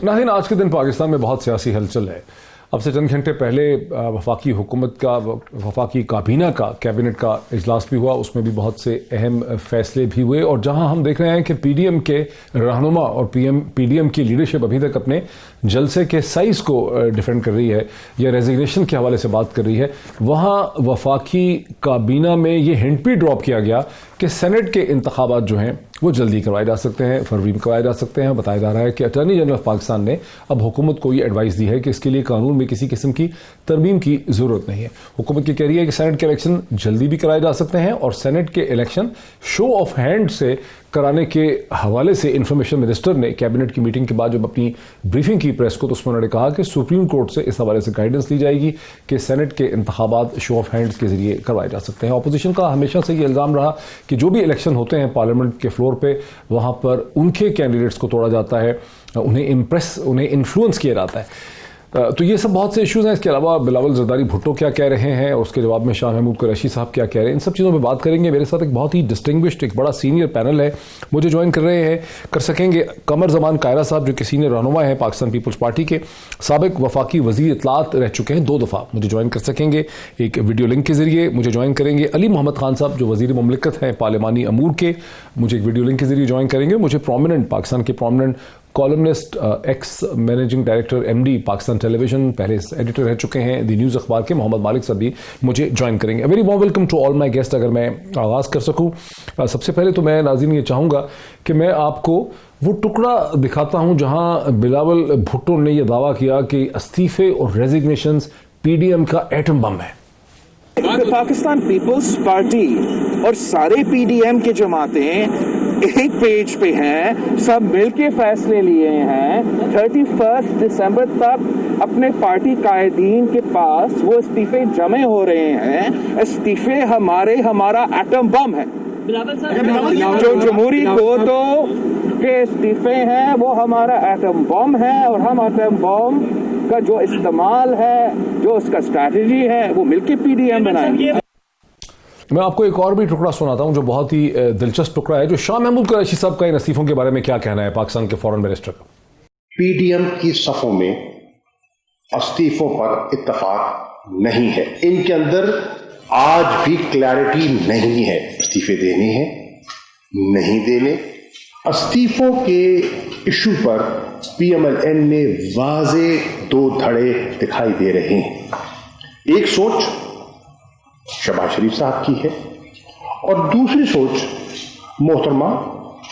नाज़रीन, आज के दिन पाकिस्तान में बहुत सियासी हलचल है। अब से चंद घंटे पहले वफाकी हुकूमत का, वफाकी काबीना का, कैबिनेट का इजलास भी हुआ। उसमें भी बहुत से अहम फैसले भी हुए और जहां हम देख रहे हैं कि पीडीएम के रहनुमा और पीडीएम की लीडरशिप अभी तक अपने जलसे के साइज को डिफेंड कर रही है या रेजिग्नेशन के हवाले से बात कर रही है, वहां वफाकी काबीना में ये हिंट भी ड्रॉप किया गया कि सेनेट के इंतखाबात जो हैं वो जल्दी करवाए जा सकते हैं, फरवरी में करवाए जा सकते हैं। बताया जा रहा है कि अटॉर्नी जनरल ऑफ पाकिस्तान ने अब हुकूमत को ये एडवाइस दी है कि इसके लिए कानून में किसी किस्म की तरमीम की जरूरत नहीं है। हुकूमत की कह रही है कि सेनेट के इलेक्शन जल्दी भी कराए जा सकते हैं और सेनेट के इलेक्शन शो ऑफ हैंड से कराने के हवाले से इंफॉर्मेशन मिनिस्टर ने कैबिनेट की मीटिंग के बाद जब अपनी ब्रीफिंग की प्रेस को, तो उसमें उन्होंने कहा कि सुप्रीम कोर्ट से इस हवाले से गाइडेंस ली जाएगी कि सेनेट के इंतखाबात शो ऑफ हैंड्स के जरिए करवाए जा सकते हैं। अपोजिशन का हमेशा से ये इल्जाम रहा कि जो भी इलेक्शन होते हैं पार्लियामेंट के फ्लोर पे, वहां पर उनके कैंडिडेट्स को तोड़ा जाता है, उन्हें इन्फ्लुएंस किया जाता है। तो ये सब बहुत से इश्यूज हैं। इसके अलावा बिलावल जरदारी भुट्टो क्या कह रहे हैं और उसके जवाब में शाह महमूद कुरैशी साहब क्या कह रहे हैं, इन सब चीज़ों पे बात करेंगे। मेरे साथ एक बहुत ही डिस्टिंग्विश्ड, एक बड़ा सीनियर पैनल है, मुझे ज्वाइन कर सकेंगे कमर जमान कायरा साहब, जो कि सीनियर रहनुमा है पाकिस्तान पीपल्स पार्टी के, साबिक वफाकी वजीर इत्तलात रह चुके हैं 2 दफ़ा, मुझे ज्वाइन कर सकेंगे एक वीडियो लिंक के जरिए। मुझे ज्वाइन करेंगे अली मोहम्मद खान साहब, जो वजीर मुमलिकत हैं पार्लिमानी अमूर के, मुझे एक वीडियो लिंक के जरिए ज्वाइन करेंगे। मुझे पाकिस्तान के prominent columnist, x managing director MD Pakistan television, पहले एडिटर रह चुके हैं दी न्यूज़ अखबार के, मोहम्मद मालिक साहब भी मुझे ज्वाइन करेंगे। Very warm welcome to all my guest. अगर मैं आगाज़ कर सकूं, सबसे पहले तो मैं नाज़रीन ये चाहूँगा कि मैं आपको वो टुकड़ा दिखाता हूँ जहाँ बिलावल भुट्टो ने यह दावा किया कि इस्तीफे और रेजिग्नेशंस PDM का एटम बम है। पाकिस्तान पीपल्स पार्टी और सारे PDM के जमातें एक पेज पे हैं, सब मिलके फैसले लिए हैं। 31 दिसंबर तक अपने पार्टी कायदीन के पास वो इस्तीफे जमे हो रहे हैं। इस्तीफे हमारा एटम बम है। जो जमहूरी कोर्टों के इस्तीफे हैं वो हमारा एटम बम है और हम एटम बम का जो इस्तेमाल है, जो उसका स्ट्रैटेजी है, वो मिलके PDM बनाएंगे। मैं आपको एक और भी टुकड़ा सुनाता हूं जो बहुत ही दिलचस्प टुकड़ा है, जो शाह महमूद कुरैशी साहब का इन इस्तीफों के बारे में क्या कहना है पाकिस्तान के फॉरेन मिनिस्टर का। PDM की सफों में इस्तीफों पर इत्तफाक नहीं है। इनके अंदर आज भी क्लैरिटी नहीं है, इस्तीफे देने हैं नहीं देने। इस्तीफों के इशू पर PMLN में वाज़े 2 धड़े दिखाई दे रहे हैं। एक सोच शहबाज शरीफ साहब की है और दूसरी सोच मोहतरमा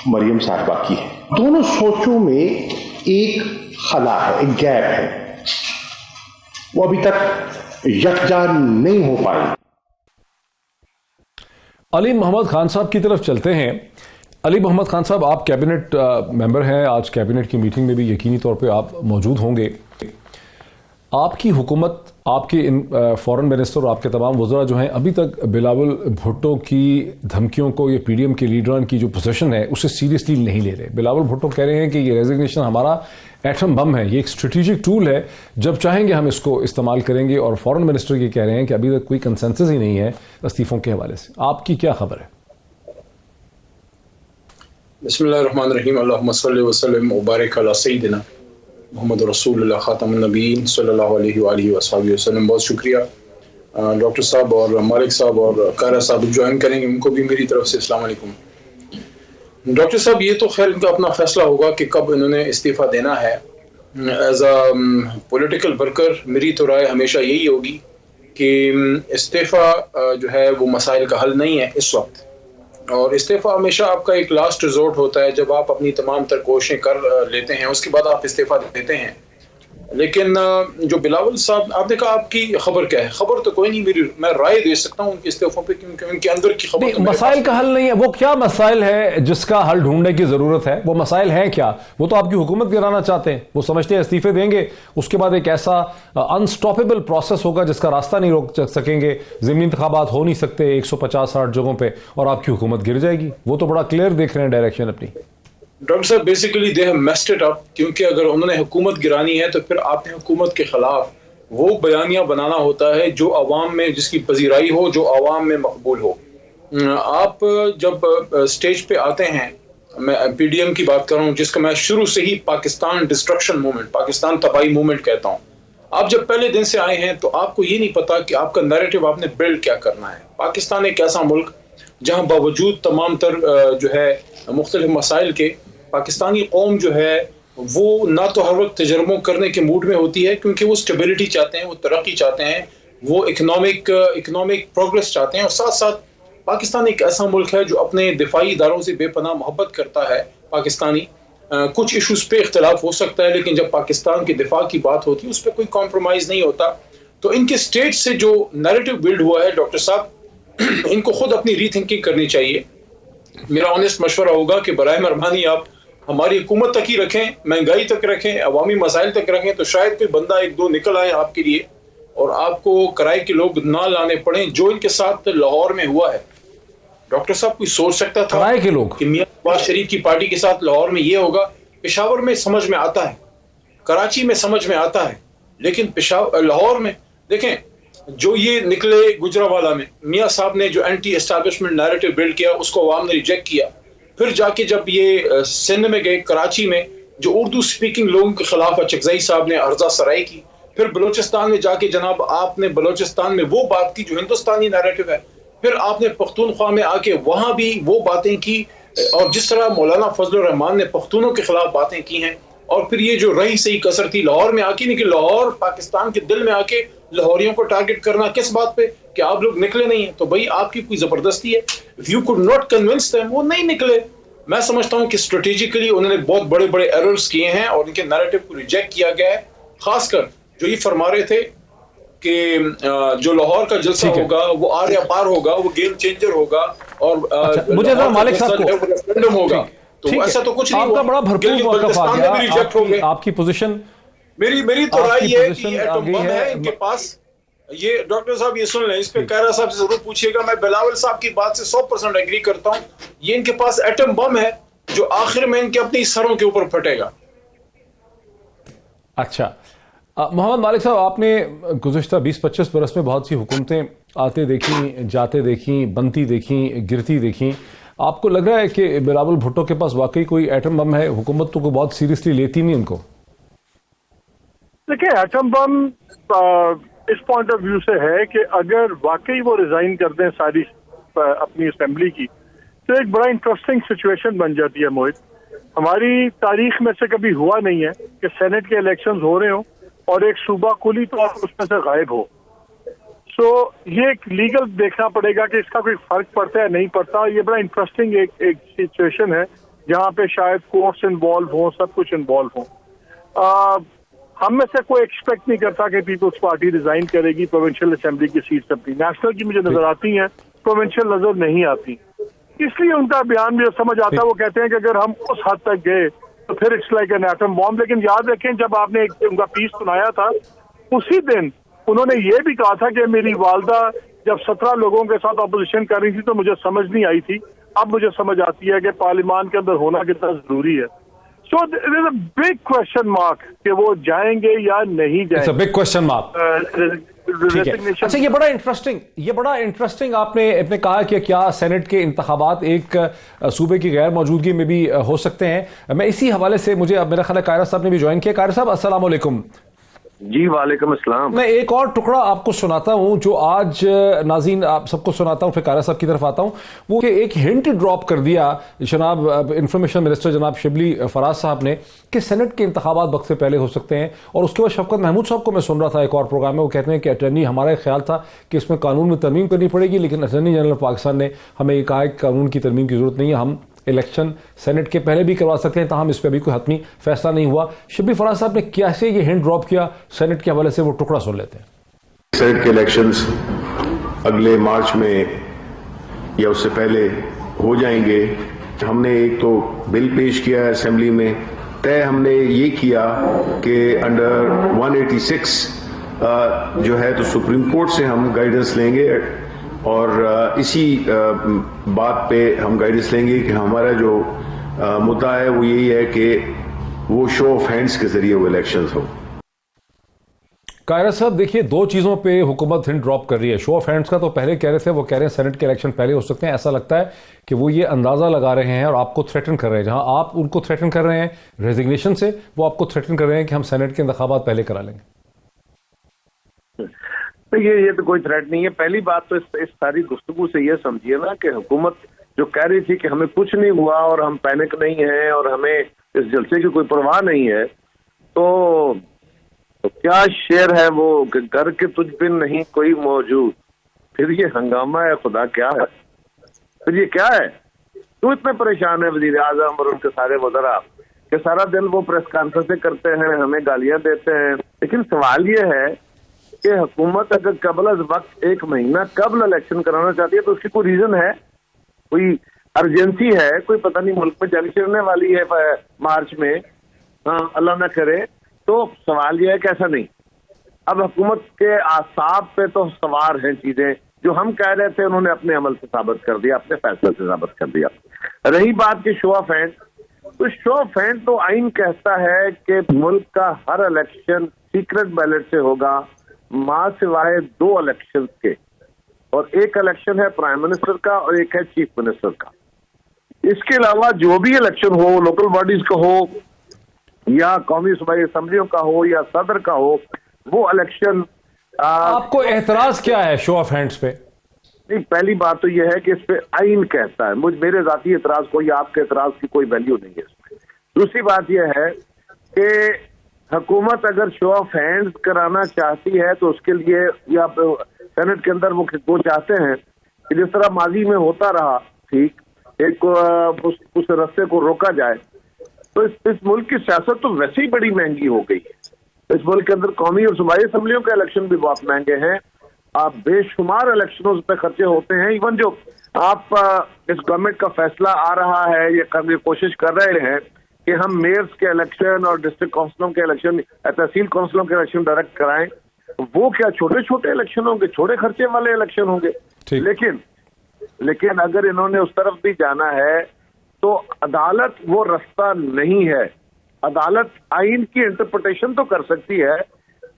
मरियम साहिबा की है। दोनों सोचों में एक खला है, एक गैप है, वो अभी तक यकजा नहीं हो पाई। अली मोहम्मद खान साहब की तरफ चलते हैं। अली मोहम्मद खान साहब, आप कैबिनेट मेंबर हैं, आज कैबिनेट की मीटिंग में भी यकीनी तौर पे आप मौजूद होंगे। आपकी हुकूमत, आपके इन फॉरेन मिनिस्टर और आपके तमाम वज़रा जो हैं अभी तक बिलावल भुट्टो की धमकियों को, ये PDM के लीडरान की जो पोजीशन है उसे सीरियसली नहीं ले रहे। बिलावल भुट्टो कह रहे हैं कि ये रेजिग्नेशन हमारा एटम बम है, ये एक स्ट्रेटेजिक टूल है, जब चाहेंगे हम इसको इस्तेमाल करेंगे। और फॉरेन मिनिस्टर ये कह रहे हैं कि अभी तक कोई कंसेंसस ही नहीं है इस्तीफों के हवाले से। आपकी क्या खबर है? बिस्मिल्लाहिर्रहमानिर्रहीम, अल्लाहुम्मा सल्लि व सल्लिम व बारिक अला सय्यिदिना मोहम्मद रसूलुल्लाह खातमुन नबीय्यीन सल्लल्लाहु अलैहि व आलिहि वसल्लम। बहुत शुक्रिया डॉक्टर साहब और मालिक साहब और कायरा साहब ज्वाइन करेंगे, उनको भी मेरी तरफ से अस्सलाम वालेकुम। डॉक्टर साहब, ये तो खैर इनका अपना फैसला होगा कि कब इन्होंने इस्तीफ़ा देना है। एज अ पॉलिटिकल वर्कर मेरी तो राय हमेशा यही होगी कि इस्तीफ़ा जो है वो मसाइल का हल नहीं है इस वक्त, और इस्तीफ़ा हमेशा आपका एक लास्ट रिजोर्ट होता है। जब आप अपनी तमाम तर कोशिशें कर लेते हैं उसके बाद आप इस्तीफ़ा देते हैं। लेकिन जो बिलावल साहब, आपने कहा आपकी खबर क्या है? खबर तो कोई नहीं, मैं राय दे सकता हूं उनके इस्तीफों पे, क्योंकि उनके अंदर की खबर। मसाइल का हल नहीं है, वो क्या मसाइल है जिसका हल ढूंढने की जरूरत है? वो मसाइल हैं क्या? वो तो आपकी हुकूमत गिराना चाहते हैं। वो समझते हैं इस्तीफे देंगे, उसके बाद एक ऐसा अनस्टॉपेबल प्रोसेस होगा जिसका रास्ता नहीं रोक सकेंगे, ज़मीनी इंतखाबात हो नहीं सकते 150-60 जगहों पर, और आपकी हुकूमत गिर जाएगी। वो तो बड़ा क्लियर देख रहे हैं डायरेक्शन अपनी। डॉक्टर साहब, basically they have messed it up, क्योंकि अगर उन्होंने हुकूमत गिरानी है तो फिर आपने हुकूमत के खिलाफ वो बयानिया बनाना होता है जो अवाम में, जिसकी पजीराई हो, जो अवाम में मकबूल हो। आप जब स्टेज पे आते हैं, मैं पीडीएम की बात कर रहा हूँ, जिसका मैं शुरू से ही पाकिस्तान डिस्ट्रक्शन मूवमेंट, पाकिस्तान तबाही मूवमेंट कहता हूँ। आप जब पहले दिन से आए हैं तो आपको ये नहीं पता कि आपका नैरेटिव आपने बिल्ड क्या करना है। पाकिस्तान एक ऐसा मुल्क जहाँ बावजूद तमाम तर जो है मुख्तलिफ मसाइल के, पाकिस्तानी कौम जो है वो ना तो हर वक्त तजर्बों करने के मूड में होती है, क्योंकि वो स्टेबिलिटी चाहते हैं, वो तरक्की चाहते हैं, वो इकोनॉमिक प्रोग्रेस चाहते हैं, और साथ साथ पाकिस्तान एक ऐसा मुल्क है जो अपने दिफाई इदारों से बेपनाह मोहब्बत करता है। पाकिस्तानी कुछ इशूज़ पे इख्तलाफ हो सकता है, लेकिन जब पाकिस्तान के दिफा की बात होती है उस पर कोई कॉम्प्रोमाइज़ नहीं होता। तो इनके स्टेट से जो नैरेटिव बिल्ड हुआ है डॉक्टर साहब, इनको खुद अपनी रीथिंकिंग करनी चाहिए। मेरा ऑनेस्ट मशवरा होगा कि बराए मेहरबानी आप हमारी हुकूमत तक ही रखें, महंगाई तक रखें, अवामी मसाइल तक रखें, तो शायद कोई बंदा एक दो निकल आए आपके लिए और आपको किराए के लोग ना लाने पड़े, जो इनके साथ लाहौर में हुआ है। डॉक्टर साहब कोई सोच सकता था किराए के लोग कि मियां नवाज शरीफ की पार्टी के साथ लाहौर में ये होगा? पेशावर में समझ में आता है, कराची में समझ में आता है, लेकिन लाहौर में देखें जो ये निकले गुजरावाला में, मियां साहब ने जो एंटी एस्टैब्लिशमेंट नैरेटिव बिल्ड किया उसको अवाम ने रिजेक्ट किया। फिर जाके जब ये सिंध में गए, कराची में जो उर्दू स्पीकिंग लोगों के खिलाफ अचकजई साहब ने अर्जा सराई की। फिर बलोचिस्तान में जाके जनाब आपने बलोचिस्तान में वो बात की जो हिंदुस्तानी नैरेटिव है। फिर आपने पख्तूनख्वा में आके वहां भी वो बातें की, और जिस तरह मौलाना फजलुर रहमान ने पख्तूनों के खिलाफ बातें की हैं। और फिर ये जो रही सही कसर थी लाहौर में आके, नहीं कि लाहौर पाकिस्तान के दिल में आके लाहौरियों को टारगेट करना, किस बात पे कि आप लोग निकले नहीं है। तो भाई आपकी कोई जबरदस्ती है, if you could not convince them, वो नहीं निकले। मैं समझता हूं कि स्ट्रेटेजिकली उन्होंने बहुत बड़े बड़े एरर्स किए हैं और उनके नैरेटिव को रिजेक्ट किया गया है। खासकर जो ये फरमा रहे थे कि जो लाहौर का जलसा होगा वो आर या पार होगा, वो गेम चेंजर होगा, और मुझे मालिक साहब को रेफरेंडम होगा, तो ऐसा तो कुछ नहीं। आपका बड़ा भरपूर मौक़िफ़ आ गया, आपकी पोजीशन, मेरी तो राय ये है कि एटम बम है इनके पास। ये डॉक्टर साहब ये सुन लें, इस पे कायरा साहब से जरूर पूछिएगा। मैं बिलावल साहब की बात से 100% एग्री करता हूं। ये इनके पास एटम बम है जो आखिर में इनके अपनी सरों के ऊपर फटेगा। अच्छा मोहम्मद मालिक साहब, आपने गुज़िश्ता 20-25 बरस में बहुत सी हुकूमतें आते देखी, जाते देखी, बनती देखी, गिरती देखी। आपको लग रहा है कि बिलावल भुट्टो के पास वाकई कोई एटम बम है? हुकूमत तो को बहुत सीरियसली लेती नहीं इनको। देखिए, एटम बम इस पॉइंट ऑफ व्यू से है कि अगर वाकई वो रिजाइन कर दें सारी अपनी असेंबली की, तो एक बड़ा इंटरेस्टिंग सिचुएशन बन जाती है। मोहित, हमारी तारीख में से कभी हुआ नहीं है कि सेनेट के इलेक्शंस हो रहे हो और एक सूबा कुली तो उसमें से गायब हो। सो ये एक लीगल देखना पड़ेगा कि इसका कोई फर्क पड़ता है नहीं पड़ता। ये बड़ा इंटरेस्टिंग एक सिचुएशन है जहाँ पे शायद कोर्ट्स इन्वॉल्व हो, सब कुछ इन्वॉल्व हो। हम में से कोई एक्सपेक्ट नहीं करता कि पीपल्स पार्टी रिजाइन करेगी प्रोविंशियल असेंबली की सीट से। नेशनल की मुझे नजर आती हैं, प्रोविंशियल नजर नहीं आती, इसलिए उनका बयान मुझे समझ आता है। वो कहते हैं कि अगर हम उस हद तक गए तो फिर it's like an atom bomb. लेकिन याद रखें, जब आपने उनका पीस सुनाया था उसी दिन उन्होंने ये भी कहा था कि मेरी वालदा जब 17 लोगों के साथ अपोजिशन कर रही थी तो मुझे समझ नहीं आई थी, अब मुझे समझ आती है कि पार्लियामान के अंदर होना कितना जरूरी है। So there is a big question mark कि वो जाएंगे या नहीं जाएंगे। It's a big question mark. अच्छा, ये बड़ा इंटरेस्टिंग आपने कहा कि क्या सेनेट के इंतखाबात एक सूबे की गैर मौजूदगी में भी हो सकते हैं। मैं इसी हवाले से, मुझे मेरा ख्याल है कायरा साहब ने भी ज्वाइन किया। कायरा साहब अस्सलाम वालेकुम। जी वालेकुम अस्सलाम। मैं एक और टुकड़ा आपको सुनाता हूं जो आज नाज़रीन आप सबको सुनाता हूं, फिर कायरा साहब की तरफ आता हूं। वो कि एक हिंट ड्रॉप कर दिया जनाब इंफॉर्मेशन मिनिस्टर जनाब शिबली फराज साहब ने कि सेनेट के इंतखाबात वक्त से पहले हो सकते हैं। और उसके बाद शफकत महमूद साहब को मैं सुन रहा था एक और प्रोग्राम में, वो कहते हैं कि अटर्नी, हमारा ख्याल था कि इसमें कानून में तरमीम करनी पड़ेगी, लेकिन अटर्नी जनरल पाकिस्तान ने हमें ये कहा कि कानून की तरमीम की जरूरत नहीं है, हम इलेक्शन सेनेट के पहले भी करवा सकते हैं। ताहम इस पर अभी कोई हतमी फैसला नहीं हुआ। शिबली फराज साहब ने कैसे ये हिंट ड्रॉप किया सेनेट के हवाले से, वो टुकड़ा सुन लेते हैं। सेनेट के इलेक्शंस अगले मार्च में या उससे पहले हो जाएंगे। हमने एक तो बिल पेश किया है असेंबली में, तय हमने ये किया कि अंडर 186 जो है तो सुप्रीम कोर्ट से हम गाइडेंस लेंगे और इसी बात पे हम गाइडेंस लेंगे कि हमारा जो मुद्दा है वो यही है कि वो शो ऑफ हैंड्स के जरिए वो इलेक्शंस हो। कायरा साहब, देखिए, दो चीजों पे हुकूमत हिंद ड्रॉप कर रही है। शो ऑफ हैंड्स का तो पहले कह रहे थे, वो कह रहे हैं सेनेट के इलेक्शन पहले हो सकते हैं। ऐसा लगता है कि वो ये अंदाजा लगा रहे हैं और आपको थ्रेटन कर रहे हैं। जहां आप उनको थ्रेटन कर रहे हैं रेजिग्नेशन से, वो आपको थ्रेटन कर रहे हैं कि हम सेनेट के इंतखाबात पहले करा लेंगे। तो ये तो कोई थ्रेट नहीं है। पहली बात तो इस सारी गुफ्तगू से ये समझिए ना कि हुकूमत जो कह रही थी कि हमें कुछ नहीं हुआ और हम पैनिक नहीं है और हमें इस जलसे की कोई परवाह नहीं है, तो क्या शेर है वो कि घर के तुझ बिन नहीं कोई मौजूद, फिर ये हंगामा है खुदा क्या है, फिर ये क्या है। क्यों इतने परेशान है वजीर आजम और उनके सारे वज़रा कि सारा दिन वो प्रेस कॉन्फ्रेंसें करते हैं, हमें गालियां देते हैं। लेकिन सवाल ये है कि हुकूमत अगर कबल वक्त 1 महीना कबल इलेक्शन कराना चाहती है तो उसकी कोई रीजन है, कोई अर्जेंसी है, कोई पता नहीं मुल्क में जंग छिड़ने वाली है मार्च में, हाँ अल्लाह ना करे। तो सवाल यह है कि ऐसा नहीं। अब हुकूमत के आसाब पे तो सवार हैं चीजें जो हम कह रहे थे, उन्होंने अपने अमल से साबित कर दिया, अपने फैसले से साबित कर दिया। रही बात की शो ऑफ हैंड, तो शो ऑफ हैंड तो आइन कहता है कि मुल्क का हर इलेक्शन सीक्रेट बैलेट से होगा, मां सिवाय 2 इलेक्शन के, और एक इलेक्शन है प्राइम मिनिस्टर का और एक है चीफ मिनिस्टर का। इसके अलावा जो भी इलेक्शन हो, लोकल बॉडीज का हो या कौमी सूबाई असम्बलियों का हो या सदर का हो, वो इलेक्शन आपको एतराज क्या है शो ऑफ हैंड्स पे? नहीं, पहली बात तो यह है कि इस पे आइन कहता है, मेरे जाती एतराज कोई, आपके एतराज की कोई वैल्यू नहीं है इसमें। दूसरी बात यह है कि हुकूमत अगर शो ऑफ हैंड्स कराना चाहती है तो उसके लिए या सेनेट के अंदर वो चाहते हैं कि जिस तरह माजी में होता रहा, ठीक, एक उस रास्ते को रोका जाए। तो इस मुल्क की सियासत तो वैसे ही बड़ी महंगी हो गई है। इस मुल्क के अंदर कौमी और सूबाई असम्बलियों के इलेक्शन भी बहुत महंगे हैं, आप बेशुमार इलेक्शनों पे खर्चे होते हैं। इवन जो आप इस गवर्नमेंट का फैसला आ रहा है, ये करने की कोशिश कर रहे हैं कि हम मेयर्स के इलेक्शन और डिस्ट्रिक्ट काउंसिलों के इलेक्शन, तहसील काउंसिलों के इलेक्शन डायरेक्ट कराएं, वो क्या छोटे छोटे इलेक्शन होंगे, छोटे खर्चे वाले इलेक्शन होंगे। लेकिन अगर इन्होंने उस तरफ भी जाना है तो अदालत वो रास्ता नहीं है। अदालत आइन की इंटरप्रिटेशन तो कर सकती है,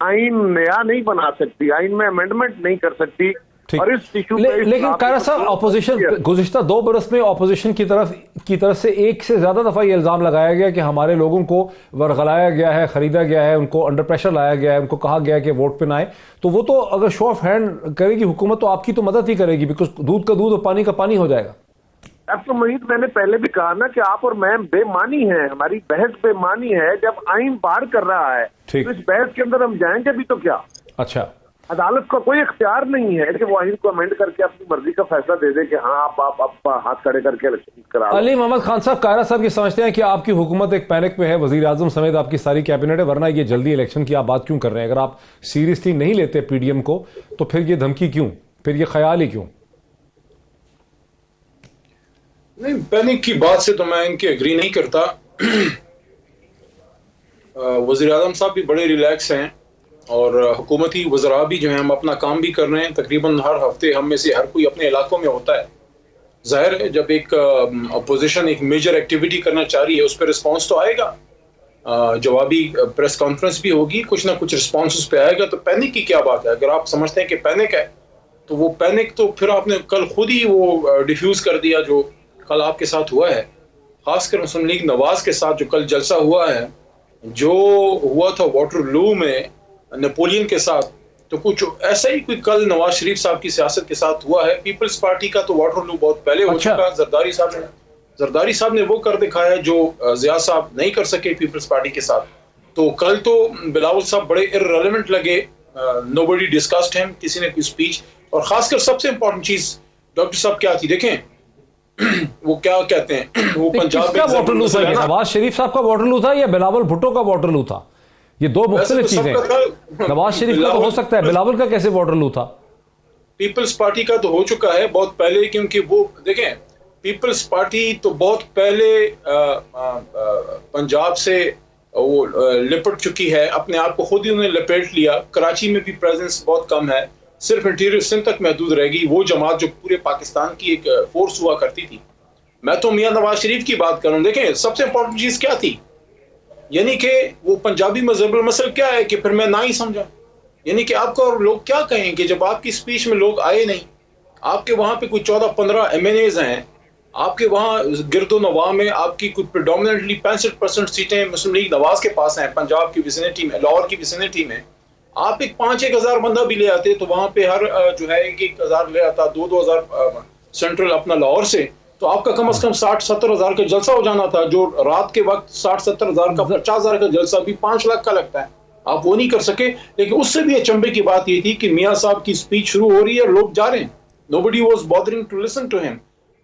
आइन नया नहीं बना सकती, आइन में अमेंडमेंट नहीं कर सकती। और इस इशू लेकिन कायरा साहब, ऑपोजिशन गुज़िश्ता 2 बरस में ऑपोजिशन की तरफ से एक से ज्यादा दफा ये इल्जाम लगाया गया कि हमारे लोगों को वरगलाया गया है, खरीदा गया है, उनको अंडर प्रेशर लाया गया है, उनको कहा गया है कि वोट पे ना आए। तो वो तो अगर शो ऑफ हैंड करेगी हुकूमत तो आपकी तो मदद ही करेगी, बिकॉज दूध का दूध और पानी का पानी हो जाएगा। अब तो मोहित, मैंने पहले भी कहा ना कि आप और मैं बेमानी है, हमारी बहस बेमानी है। जब आइन बाहर कर रहा है तो इस बहस के अंदर हम जाएंगे भी तो क्या? अच्छा, अदालत का कोई इख्तियार नहीं है कि वो आइन को अमेंड करके अपनी मर्जी का फैसला दे दे कि हाँ आप हाथ खड़े करके इलेक्शन करा। अली मोहम्मद खान साहब, कायरा साहब ये समझते हैं कि आपकी हुकूमत एक पैनिक में है, वजीर आजम समेत आपकी सारी कैबिनेट है, वरना ये जल्दी इलेक्शन की आप बात क्यों कर रहे हैं? अगर आप सीरियसली नहीं लेते पीडीएम को तो फिर ये धमकी क्यों, फिर ये ख्याल ही क्यों? नहीं, पैनिक की बात से तो मैं इनकी एग्री नहीं करता। वज़ीर आज़म साहब भी बड़े रिलैक्स हैं और हुकूमती वज़रा भी जो हैं, हम अपना काम भी कर रहे हैं। तकरीबन हर हफ्ते हम में से हर कोई अपने इलाकों में होता है। जाहिर है जब एक अपोजिशन एक मेजर एक्टिविटी करना चाह रही है उस पर रिस्पॉन्स तो आएगा, जवाबी प्रेस कॉन्फ्रेंस भी होगी, कुछ ना कुछ रिस्पॉन्स उस पर आएगा। तो पैनिक की क्या बात है? अगर आप समझते हैं कि पैनिक है तो वो पैनिक तो फिर आपने कल खुद ही वो डिफ्यूज़ कर दिया जो कल आपके साथ हुआ है, खासकर मुस्लिम लीग नवाज के साथ जो कल जलसा हुआ है, जो हुआ था वाटरलू में नेपोलियन के साथ, तो कुछ ऐसा ही कोई कल नवाज शरीफ साहब की सियासत के साथ हुआ है। पीपल्स पार्टी का तो वाटरलू बहुत पहले हो चुका। जरदारी साहब ने वो कर दिखाया जो जिया साहब नहीं कर सके पीपल्स पार्टी के साथ। तो कल तो बिलावल साहब बड़े इररिलेवेंट लगे, नोबडी डिस्कस्ड हिम, किसी ने कोई स्पीच। और खासकर सबसे इंपॉर्टेंट चीज डॉक्टर साहब क्या थी, देखें वो क्या कहते हैं, वो पंजाब में वाटरलू था, नवाज शरीफ साहब का वाटरलू था या बिलावल भुट्टो का वाटरलू था? ये दो मुख्तलिफ चीजें। नवाज शरीफ का तो हो सकता है, बिलावल का कैसे वाटरलू था? पीपल्स पार्टी का तो हो चुका है बहुत पहले, क्योंकि वो देखें पीपल्स पार्टी तो बहुत पहले पंजाब से वो लिपट चुकी है, अपने आप को खुद ही उन्होंने लपेट लिया। कराची में भी प्रेजेंस बहुत कम है, सिर्फ इंटीरियर सिंध तक महदूद रहेगी। वो जमात जो पूरे पाकिस्तान की एक फोर्स हुआ करती थी। मैं तो मियां नवाज शरीफ की बात कर रहा हूँ। देखें सबसे इंपॉर्टेंट चीज क्या थी, यानी कि वो पंजाबी मजहबुल मसल क्या है कि फिर मैं ना ही समझा, यानी कि आपको और लोग क्या कहें कि जब आपकी स्पीच में लोग आए नहीं, आपके वहां पे कुछ 14-15 MNAs हैं, आपके वहां गिरदो नवा में आपकी कुछ प्रेडोमिनेंटली 65% सीटें मुस्लिम लीग नवाज के पास हैं, पंजाब की विसिनिटी में, लाहौर की विसिनिटी में। आप एक 5-1 हज़ार बंदा भी ले आते तो वहां पे हर जो है 1 हज़ार ले आता, 2-2 हज़ार सेंट्रल अपना लाहौर से, तो आपका कम से कम 60-70 हज़ार का जलसा हो जाना था। जो रात के वक्त 60-70 हज़ार का 50 हज़ार का जलसा भी 5 लाख का लगता है, आप वो नहीं कर सके। लेकिन उससे भी अचंभे की बात ये थी कि मियाँ साहब की स्पीच शुरू हो रही है, लोग जा रहे हैं, nobody was bothering to listen to him.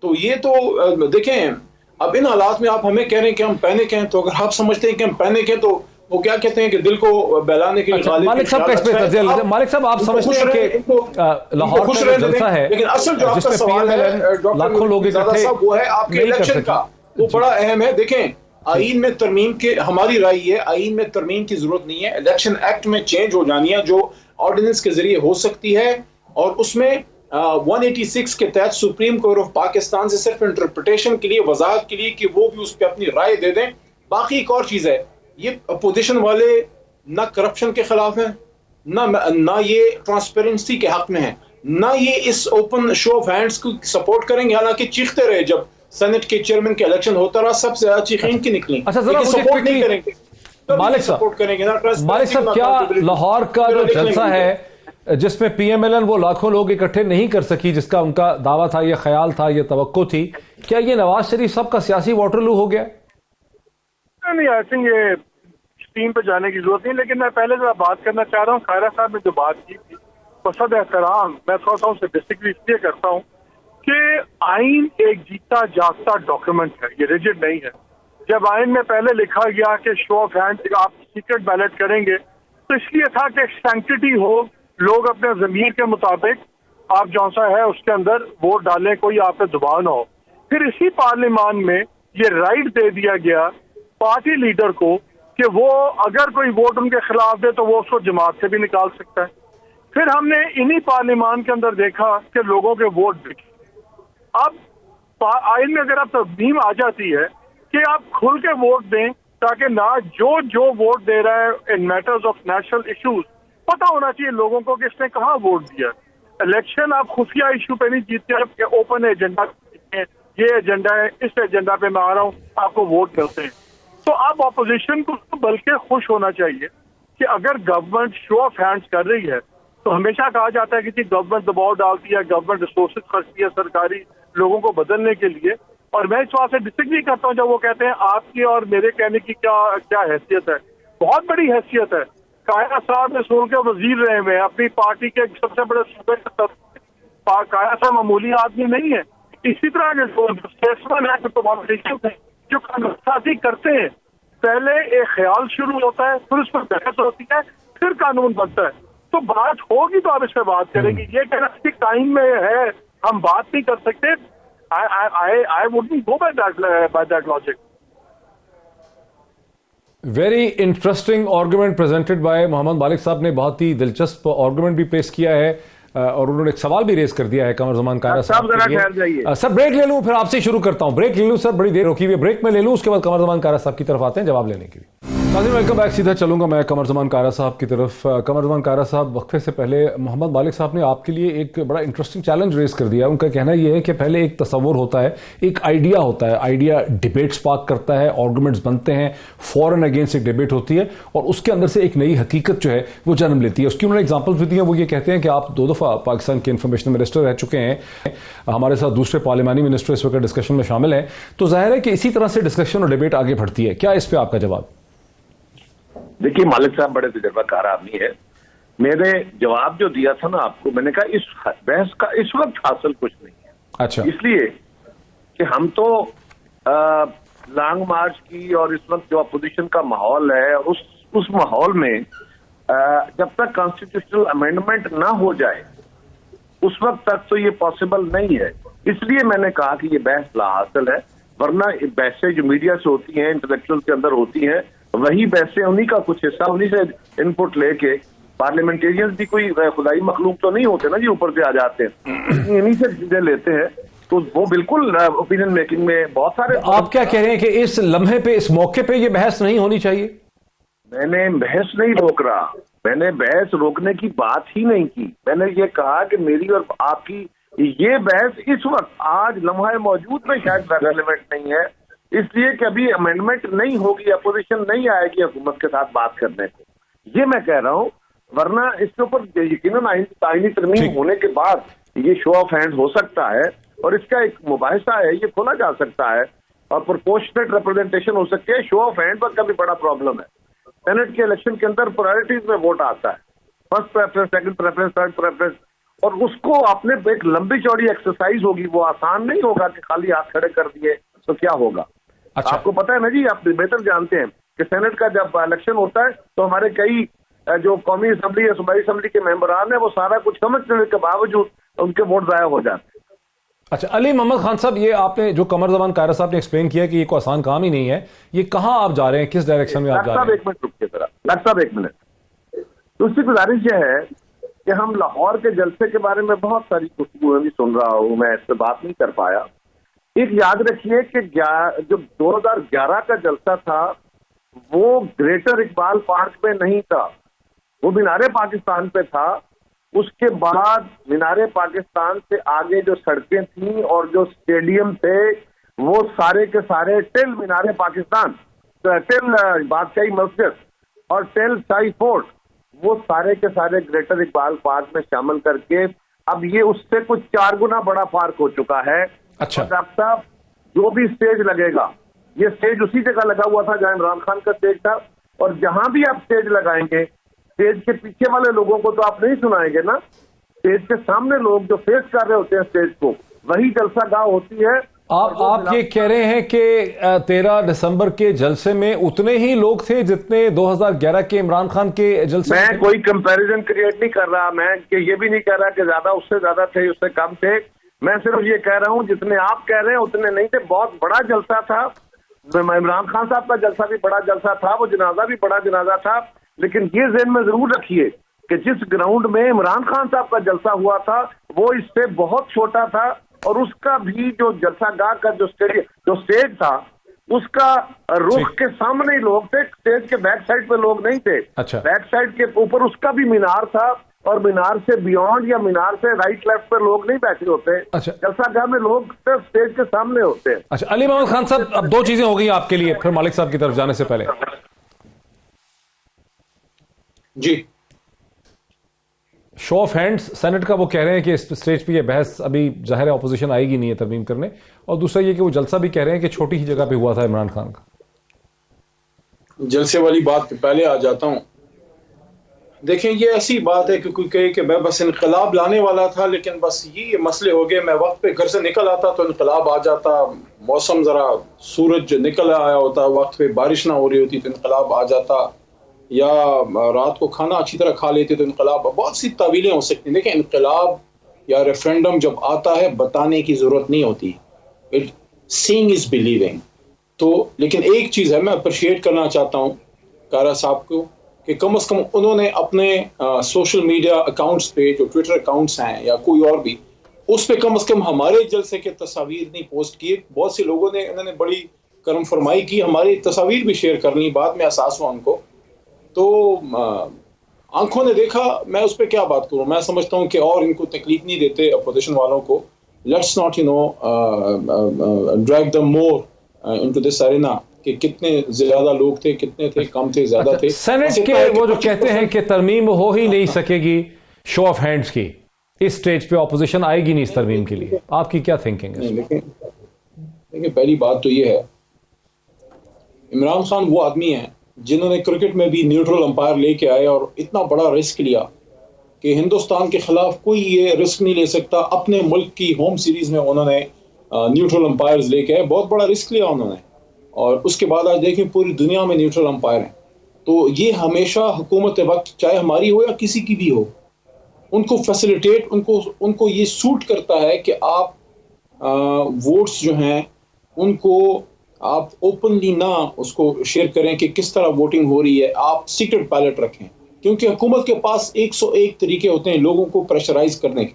तो ये तो देखें, अब इन हालात में आप हमें कह रहे हैं कि हम पैनिक हैं, तो अगर आप समझते हैं कि हम पैनिक हैं, तो वो क्या कहते हैं कि दिल को बहलाने के लिए मालिक साहब का इस पे तर्जुमा, मालिक साहब आप समझते हैं कि लाहौर में जो जलसा है, लेकिन असल जो आपका सवाल है लाखों लोग इकट्ठे वो है आपके इलेक्शन का, वो बड़ा अहम है। देखें, आईन में तरमीम के, हमारी राय है आईन में तरमीम की जरूरत नहीं है, इलेक्शन एक्ट में चेंज हो जानी है जो ऑर्डिनेंस के जरिए हो सकती है, और उसमें 186 के तहत सुप्रीम कोर्ट ऑफ पाकिस्तान से सिर्फ इंटरप्रिटेशन के लिए, वजाहत के लिए कि वो भी उस पर अपनी राय दे दें। बाकी एक और चीज है, ये अपोजिशन वाले ना करप्शन के खिलाफ हैं, ना ये ट्रांसपेरेंसी के हक में है, ना ये इस ओपन शो ऑफ हैंड्स को सपोर्ट करेंगे। हालांकि चीखते रहे, जब सेनेट के चेयरमैन के इलेक्शन होता रहा, सबसे ज्यादा चीखें इनकी निकली। अच्छा, जरा मुझे सपोर्ट नहीं करेंगे, मालिक साहब करेंगे ना। मालिक साहब, क्या लाहौर का जो जलसा है जिसमें PMLN वो लाखों लोग इकट्ठे नहीं कर सकी, जिसका उनका दावा था, ये ख्याल था, ये तवक्को थी, क्या ये नवाज शरीफ साहब का सियासी वाटरलू हो गया? नहीं, आई थिंक ये टीम पे जाने की जरूरत नहीं, लेकिन मैं पहले जो बात करना चाह रहा हूँ, खैरा साहब ने जो बात की थी, बसद एहतराम मैं थोड़ा सा उनसे डिसएग्री इसलिए करता हूँ कि आइन एक जीता जागता डॉक्यूमेंट है, ये रिजिड नहीं है। जब आइन में पहले लिखा गया कि शो ऑफ हैंड आप सीक्रेट बैलेट करेंगे, तो इसलिए था कि सैंक्टिटी हो, लोग अपने जमीर के मुताबिक आप जौन सा है उसके अंदर वोट डालें, कोई आप पे दबाव ना हो। फिर इसी पार्लियामान में ये राइट दे दिया गया पार्टी लीडर को कि वो अगर कोई वोट उनके खिलाफ दे तो वो उसको जमात से भी निकाल सकता है। फिर हमने इन्हीं पार्लियामान के अंदर देखा कि लोगों के वोट बिके। अब आइन में अगर आप तरमीम आ जाती है कि आप खुल के वोट दें, ताकि ना जो वोट दे रहा है इन मैटर्स ऑफ नेशनल इश्यूज पता होना चाहिए लोगों को कि इसने कहाँ वोट दिया। इलेक्शन आप खुफिया इशू पे नहीं जीतते, आप ओपन एजेंडा, ये एजेंडा है, इस एजेंडा पे मैं आ रहा हूँ, आपको वोट मिलते हैं। तो अब ऑपोजिशन को बल्कि खुश होना चाहिए कि अगर गवर्नमेंट शो ऑफ हैंड्स कर रही है, तो हमेशा कहा जाता है कि गवर्नमेंट दबाव डालती है, गवर्नमेंट रिसोर्सेज खर्चती है सरकारी लोगों को बदलने के लिए। और मैं इस बात से डिसएग्री करता हूँ जब वो कहते हैं आपकी और मेरे कहने की क्या हैसियत है। बहुत बड़ी हैसियत है। काया साहब रसूल के वजीर रहे हुए, अपनी पार्टी के सबसे बड़े सूबे के काया साहब मामूली आदमी नहीं है। इसी तरह के स्टेट्समैन है, पॉलिटिशियंस हैं जो कानूनसाजी करते हैं, पहले एक ख्याल शुरू होता है, फिर उस पर बहस होती है, फिर कानून बनता है। तो बात होगी तो आप इस पर बात करेंगे। ये कहना कि टाइम में है हम बात नहीं कर सकते, I wouldn't go by that logic. Very interesting argument presented by Mohammad Malik साहब ने, बहुत ही दिलचस्प आर्गुमेंट भी पेश किया है, और उन्होंने एक सवाल भी रेज कर दिया है कमर जमान कायरा साहब के लिए। सर ब्रेक ले लूं, फिर आपसे शुरू करता हूं। ब्रेक ले लूं सर, बड़ी देर रोकी हुई है, ब्रेक में ले लूं, उसके बाद कमर जमान कायरा साहब की तरफ आते हैं जवाब लेने के लिए। नाज़रीन वेलकम बैक। सीधा चलूंगा मैं कमर जमान कायरा साहब की तरफ। कमर जमान कायरा साहब, वक्फे से पहले मोहम्मद मालिक साहब ने आपके लिए एक बड़ा इंटरेस्टिंग चैलेंज रेज कर दिया। उनका कहना यह है कि पहले एक तस्वुर होता है, एक आइडिया होता है, आइडिया डिबेट स्पार्क करता है, आर्गुमेंट्स बनते हैं, फॉर एंड अगेंस्ट एक डिबेट होती है, और उसके अंदर से एक नई हकीकत जो है वो जन्म लेती है। उसकी उन्होंने एग्जाम्पल्स भी दी हैं। वो ये कहते हैं कि आप 2 दफा पाकिस्तान के इंफॉर्मेशन मिनिस्टर रह चुके हैं, हमारे साथ दूसरे पार्लियामानी मिनिस्टर इस वक्त डिस्कशन में शामिल हैं, तो जाहिर है कि इसी तरह से डिस्कशन और डिबेट आगे बढ़ती है। क्या इस पर आपका जवाब? देखिए, मालिक साहब बड़े तजर्बाकार आदमी है। मेरे जवाब जो दिया था ना आपको, मैंने कहा इस बहस का इस वक्त हासिल कुछ नहीं है। अच्छा, इसलिए कि हम तो लॉन्ग मार्च की और इस वक्त जो अपोजिशन का माहौल है, उस माहौल में जब तक कॉन्स्टिट्यूशनल अमेंडमेंट ना हो जाए उस वक्त तक तो ये पॉसिबल नहीं है। इसलिए मैंने कहा कि ये बहस लाहासिल है, वरना बहसें जो मीडिया से होती हैं, इंटेलेक्चुअल के अंदर होती हैं, वही बहसें उन्हीं का कुछ हिस्सा, उन्हीं से इनपुट लेके, पार्लियामेंटेरियंस भी कोई खुदाई मखलूक तो नहीं होते ना जी, ऊपर से आ जाते हैं, इन्हीं से चीजें लेते हैं। तो वो बिल्कुल ओपिनियन मेकिंग में बहुत सारे। आप क्या कह रहे हैं कि इस लम्हे पे, इस मौके पे ये बहस नहीं होनी चाहिए? मैंने बहस नहीं रोक रहा, मैंने बहस रोकने की बात ही नहीं की। मैंने ये कहा कि मेरी और आपकी ये बहस इस वक्त आज लम्हा मौजूद में शायद रेलेवेंट नहीं है, इसलिए कि अभी अमेंडमेंट नहीं होगी, अपोजिशन नहीं आएगी हुकूमत के साथ बात करने को, ये मैं कह रहा हूँ। वरना इसके ऊपर यकीनन आईनी तरमीम होने के बाद ये शो ऑफ हैंड हो सकता है और इसका एक मुबाहिसा है, ये खोला जा सकता है और प्रोपोर्शनेट रिप्रेजेंटेशन हो सकती है। शो ऑफ हैंड पर कभी बड़ा प्रॉब्लम है। सेनेट के इलेक्शन के अंदर प्रायोरिटीज में वोट आता है, first preference, second preference, third preference, और उसको आपने एक लंबी चौड़ी एक्सरसाइज होगी, वो आसान नहीं होगा कि खाली हाथ खड़े कर दिए तो क्या होगा। अच्छा। आपको पता है ना जी, आप बेहतर जानते हैं कि सेनेट का जब इलेक्शन होता है तो हमारे कई जो कौमी असम्बली या सूबाई असम्बली के मेंबरान है वो सारा कुछ समझने के बावजूद उनके वोट जाया हो जाते हैं। अच्छा, अली मोहम्मद खान साहब, ये आपने जो कमर जबान कायरा साहब ने एक्सप्लेन किया कि ये कोई आसान काम ही नहीं है, ये कहाँ आप जा रहे हैं, किस डायरेक्शन में आप जा रहे हैं? एक मिनट रुकिए जरा, डॉक्टर साहब एक मिनट। दूसरी गुजारिश यह है कि हम लाहौर के जलसे के बारे में बहुत सारी गुफ्तगू भी सुन रहा हूँ, मैं इस पर बात नहीं कर पाया। एक याद रखिए कि जो 2011 का जलसा था वो ग्रेटर इकबाल पार्क में नहीं था, वो मीनारे पाकिस्तान पे था। उसके बाद मीनारे पाकिस्तान से आगे जो सड़कें थी और जो स्टेडियम थे वो सारे के सारे टिल मीनारे पाकिस्तान, टिल बादशाही मस्जिद और टिल शाही फोर्ट, वो सारे के सारे ग्रेटर इकबाल पार्क में शामिल करके अब ये उससे कुछ 4 गुना बड़ा पार्क हो चुका है। अच्छा। डॉक्टर साहब, जो भी स्टेज लगेगा, ये स्टेज उसी जगह लगा हुआ था जहां इमरान खान का स्टेज था, और जहां भी आप स्टेज लगाएंगे, स्टेज के पीछे वाले लोगों को तो आप नहीं सुनाएंगे ना, स्टेज के सामने लोग जो फेस कर रहे होते हैं स्टेज को, वही जलसा गाह होती है। आप ये कह रहे हैं कि 13 दिसंबर के जलसे में उतने ही लोग थे जितने 2011 के इमरान खान के जलसे? मैं कोई कंपैरिजन क्रिएट नहीं कर रहा, मैं कि ये भी नहीं कह रहा कि ज्यादा उससे ज्यादा थे उससे कम थे। मैं सिर्फ ये कह रहा हूं जितने आप कह रहे हैं उतने नहीं थे। बहुत बड़ा जलसा था, इमरान खान साहब का जलसा भी बड़ा जलसा था, वो जनाजा भी बड़ा जनाजा था। लेकिन ये ज़हन में जरूर रखिए कि जिस ग्राउंड में इमरान खान साहब का जलसा हुआ था वो इससे बहुत छोटा था, और उसका भी जो जलसागाह का जो स्टेज था उसका रुख के सामने ही लोग थे, स्टेज के बैक साइड पे लोग नहीं थे। अच्छा। बैक साइड के ऊपर उसका भी मीनार था, और मीनार से बियॉन्ड या मीनार से राइट लेफ्ट पे लोग नहीं बैठे होते। अच्छा। जलसागाह में लोग सिर्फ स्टेज के सामने होते हैं। अच्छा, अली मोहम्मद खान साहब, अब 2 चीजें हो गई आपके लिए, फिर मालिक साहब की तरफ जाने से पहले। जी, शो ऑफ हैंड्स, सेनेट का वो कह रहे हैं कि इस स्टेज पे ये बहस अभी जाहिर है ऑपोजिशन आएगी नहीं है तरमीम करने, और दूसरा ये कि वो जलसा भी कह रहे हैं कि छोटी ही जगह पे हुआ था इमरान खान का। जलसे वाली बात पे पहले आ जाता हूं। देखें, ये ऐसी बात है कि कोई कहे कि मैं बस इनकलाब लाने वाला था, लेकिन बस ये मसले हो गए, मैं वक्त पे घर से निकल आता तो इनकलाब आ जाता, मौसम जरा सूरज निकल आया होता, वक्त पे बारिश ना हो रही होती तो इनकलाब आ जाता, या रात को खाना अच्छी तरह खा लेते तो इनकलाब। बहुत सी तावीलें हो सकती हैं। देखिए, इनकलाब या रेफरेंडम जब आता है बताने की जरूरत नहीं होती, इट सीइंग इज बिलीविंग। तो लेकिन एक चीज़ है, मैं अप्रिशिएट करना चाहता हूँ कारा साहब को कि कम से कम उन्होंने अपने सोशल मीडिया अकाउंट्स पे, जो ट्विटर अकाउंट्स हैं या कोई और भी, उस पे कम से कम हमारे जलसे के तस्वीर नहीं पोस्ट किए। बहुत से लोगों ने उन्होंने बड़ी करम फरमाई की, हमारी तस्वीर भी शेयर कर ली, बाद में एहसास हुआ उनको। तो आंखों ने देखा, मैं उस पर क्या बात करूं। मैं समझता हूं कि और इनको तकलीफ नहीं देते अपोजिशन वालों को। Let's not drag them more into this Arena कि कितने ज्यादा लोग थे, कितने थे, कम थे, ज्यादा थे। सेनेट के वो जो कहते हैं कि तरमीम हो ही नहीं सकेगी शो ऑफ हैंड्स की, इस स्टेज पे ऑपोजिशन आएगी नहीं इस तरमीम के लिए, आपकी क्या थिंकिंग है? देखिए, पहली बात तो ये है, इमरान खान वो आदमी है जिन्होंने क्रिकेट में भी न्यूट्रल अंपायर लेके आए और इतना बड़ा रिस्क लिया कि हिंदुस्तान के खिलाफ कोई ये रिस्क नहीं ले सकता। अपने मुल्क की होम सीरीज में उन्होंने न्यूट्रल अंपायर्स लेके आए, बहुत बड़ा रिस्क लिया उन्होंने, और उसके बाद आज देखें पूरी दुनिया में न्यूट्रल अंपायर हैं। तो ये हमेशा हुकूमत वक्त, चाहे हमारी हो या किसी की भी हो, उनको फैसिलिटेट, उनको ये सूट करता है कि आप वोट्स जो हैं उनको आप ओपनली ना उसको शेयर करें कि किस तरह वोटिंग हो रही है, आप सीक्रेट बैलेट रखें, क्योंकि हुकूमत के पास 101 तरीके होते हैं लोगों को प्रेशराइज करने के।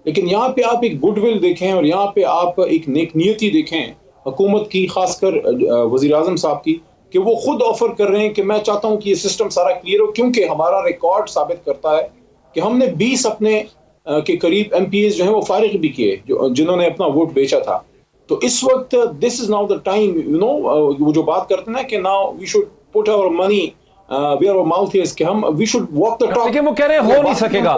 लेकिन यहाँ पे आप एक गुडविल देखें और यहाँ पे आप एक नेक नियति देखें हुकूमत की, खासकर वज़ीर आज़म साहब की, कि वो खुद ऑफर कर रहे हैं कि मैं चाहता हूं कि ये सिस्टम सारा क्लियर हो, क्योंकि हमारा रिकॉर्ड साबित करता है कि हमने 20 अपने के करीब MPs जो हैं वो फारिग भी किए, जिन्होंने अपना वोट बेचा था। तो इस वक्त this is now the time, वो जो बात करते हैं ना कि now we should put our money where our mouth is, कि हम we should walk the talk. लेकिन वो कह रहे हैं हो नहीं सकेगा,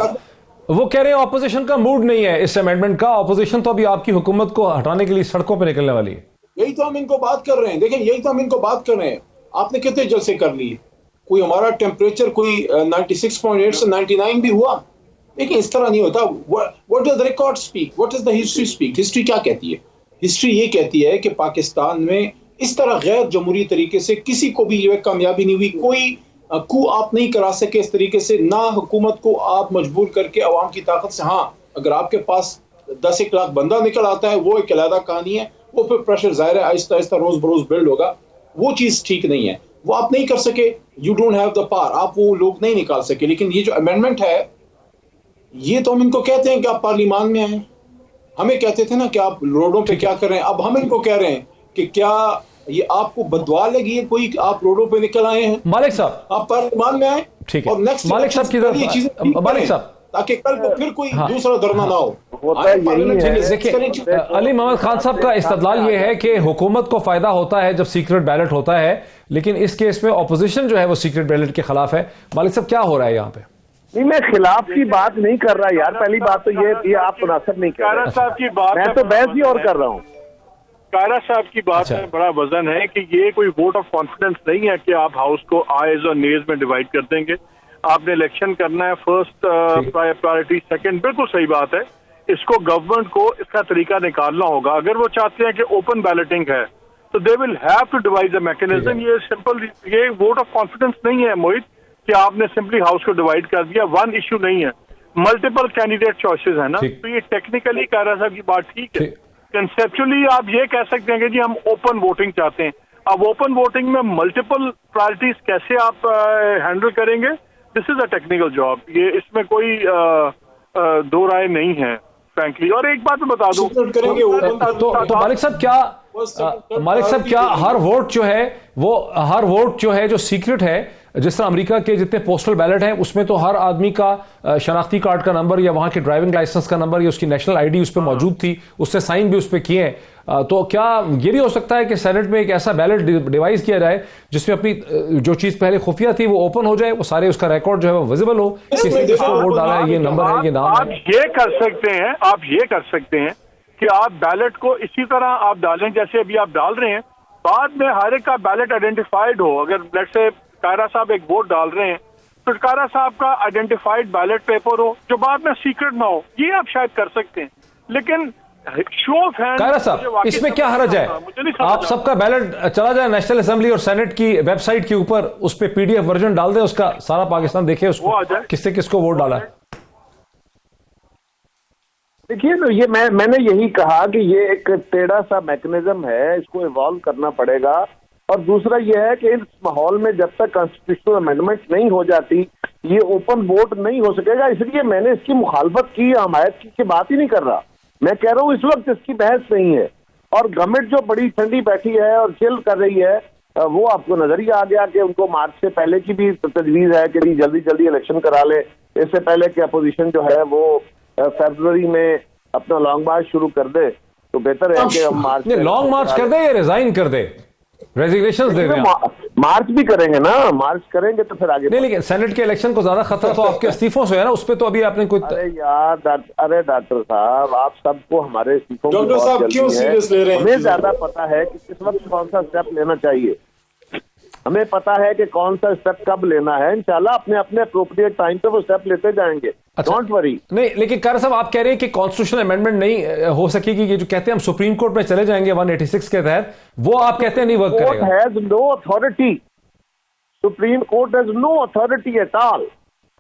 वो कह रहे हैं ऑपोजिशन का मूड नहीं है इस अमेंडमेंट का, ऑपोजिशन तो अभी आपकी हुकूमत को हटाने के लिए सड़कों पर निकलने वाली है। यही तो हम इनको बात कर रहे हैं, देखें यही तो हम इनको बात कर रहे हैं। आपने कितने जलसे कर लिए, कोई हमारा टेम्परेचर कोई 96.8 से 99 भी हुआ, लेकिन इस तरह नहीं होता। What does the record speak, what is the history speak? History क्या कहती है? हिस्ट्री ये कहती है कि पाकिस्तान में इस तरह गैर जमहूरी तरीके से किसी को भी जो है कामयाबी नहीं हुई, कोई कू आप नहीं करा सके इस तरीके से, ना हुकूमत को आप मजबूर करके अवाम की ताकत से। हाँ, अगर आपके पास 10-1 लाख बंदा निकल आता है वो एक अलग कहानी है, वो फिर प्रेशर जाहिर है आहिस्ता आहिस्ता रोज बरोज बिल्ड होगा, वो चीज ठीक नहीं है, वो आप नहीं कर सके। You don't have the power, आप वो लोग नहीं निकाल सके। लेकिन ये जो अमेंडमेंट है, ये तो हम इनको कहते हैं कि आप पार्लियामान में आए, हमें कहते थे ना कि आप रोडों पे क्या कर रहे हैं, अब हम इनको कह रहे हैं कि क्या ये आपको बदवा लगी है कोई, आप रोडों पे निकल आए हैं? मालिक साहब, आप पार्लियामान में आए, ठीक है, और नेक्स्ट मालिक साहब की तरफ, मालिक साहब, ताकि कल को फिर कोई दूसरा धरना ना हो। होता यही है। देखिए, अली मोहम्मद खान साहब का इस्तदलाल ये है कि हुकूमत को फायदा होता है जब सीक्रेट बैलेट होता है, लेकिन इस केस में ऑपोजिशन जो है वो सीक्रेट बैलेट के खिलाफ है। मालिक साहब, क्या हो रहा है यहाँ पे? नहीं, मैं खिलाफ की बात नहीं कर रहा यार। पहली बात तो ये आप मुनासिब नहीं कर कायरा रहे। साहब की बात, मैं तो बहस ही और कर रहा हूँ। कायरा साहब की बात अच्छा। में बड़ा वजन है कि ये कोई वोट ऑफ कॉन्फिडेंस नहीं है कि आप हाउस को आयज और नेज में डिवाइड कर देंगे। आपने इलेक्शन करना है, फर्स्ट प्रायोरिटी, सेकंड, बिल्कुल सही बात है। इसको गवर्नमेंट को इसका तरीका निकालना होगा। अगर वो चाहते हैं कि ओपन बैलेटिंग है तो they will have to divide the mechanism. ये सिंपल, ये वोट ऑफ कॉन्फिडेंस नहीं है मोहित कि आपने सिंपली हाउस को डिवाइड कर दिया। वन इशू नहीं है, मल्टीपल कैंडिडेट चॉइसेस है ना। तो ये टेक्निकली कायरा साहब की बात ठीक है, कंसेप्चुअली आप ये कह सकते हैं कि जी हम ओपन वोटिंग चाहते हैं। अब ओपन वोटिंग में मल्टीपल प्रायोरिटीज कैसे आप हैंडल करेंगे, this is a technical job. ये इसमें कोई दो राय नहीं है फ्रैंकली। और एक बात मैं बता दूं, तो मालिक साहब क्या हर वोट जो है जो सीक्रेट है, जिस तरह अमेरिका के जितने पोस्टल बैलेट हैं उसमें तो हर आदमी का शनाख्ती कार्ड का नंबर या वहां के ड्राइविंग लाइसेंस का नंबर या उसकी नेशनल आईडी उस पर मौजूद थी, उससे साइन भी उस पर किए हैं। तो क्या ये भी हो सकता है कि सेनेट में एक ऐसा बैलेट डिवाइस किया जाए जिसमें अपनी जो चीज पहले खुफिया थी वो ओपन हो जाए, वो सारे उसका रिकॉर्ड जो है वो विजिबल हो, किसको वोट डाला है, ये नंबर है, ये नाम है। आप ये कर सकते हैं कि आप बैलेट को इसी तरह आप डालें जैसे अभी आप डाल रहे हैं, बाद में हर एक का बैलेट आइडेंटिफाइड हो। अगर लेट्स से कायरा साहब एक वोट डाल रहे हैं तो कायरा साहब का आइडेंटिफाइड बैलेट पेपर हो जो बाद में सीक्रेट ना हो, ये आप शायद कर सकते हैं। लेकिन शो ऑफ हैंड, कायरा साहब, इसमें क्या हरज है? आप सबका बैलेट चला जाए नेशनल असेंबली और सेनेट की वेबसाइट के ऊपर, उस पर PDF वर्जन डाल दे, उसका सारा पाकिस्तान देखे उसको किससे किसको वोट डाला है। देखिए, तो ये मैंने यही कहा कि ये एक टेढ़ा सा मैकेनिज्म है, इसको इवॉल्व करना पड़ेगा। और दूसरा ये है कि इस माहौल में जब तक कॉन्स्टिट्यूशनल अमेंडमेंट नहीं हो जाती ये ओपन वोट नहीं हो सकेगा। इसलिए मैंने इसकी मुखालफत की, हमायत की बात ही नहीं कर रहा। मैं कह रहा हूँ इस वक्त इसकी बहस नहीं है। और गवर्नमेंट जो बड़ी ठंडी बैठी है और चिल कर रही है, वो आपको नजर ही आ गया कि उनको मार्च से पहले की भी तजवीज है कि जल्दी जल्दी इलेक्शन करा ले, इससे पहले कि अपोजिशन जो है वो फरवरी में अपना लॉन्ग मार्च शुरू कर दे। तो बेहतर है कि हम मार्च लॉन्ग मार्च कर दे या रिजाइन कर दे, रेजिग्नेशन दे दें। मार्च भी करेंगे ना, मार्च करेंगे तो फिर आगे नहीं, लेकिन सेनेट के इलेक्शन को ज्यादा खतरा तो आपके इस्तीफों से है ना, उस पर तो अभी आपने कोई। अरे यार अरे डॉक्टर साहब, आप सबको हमारे इस्तीफों डॉक्टर साहब क्यों सीरियस ले रहे हैं? हमें ज्यादा पता है कि किस वक्त कौन सा स्टेप लेना चाहिए, हमें पता है कि कौन सा स्टेप कब लेना है। इंशाल्लाह अपने अपने अप्रोप्रिएट टाइम पे वो स्टेप लेते जाएंगे, डोंट वरी। नहीं, लेकिन कायरा साहब आप कह रहे हैं कि कॉन्स्टिट्यूशनल अमेंडमेंट नहीं हो सकेगी, ये जो कहते हैं हम सुप्रीम कोर्ट में चले जाएंगे 186 के तहत, वो आप कहते हैं नहीं वर्क करेगा। Court has no authority, supreme court has no authority at all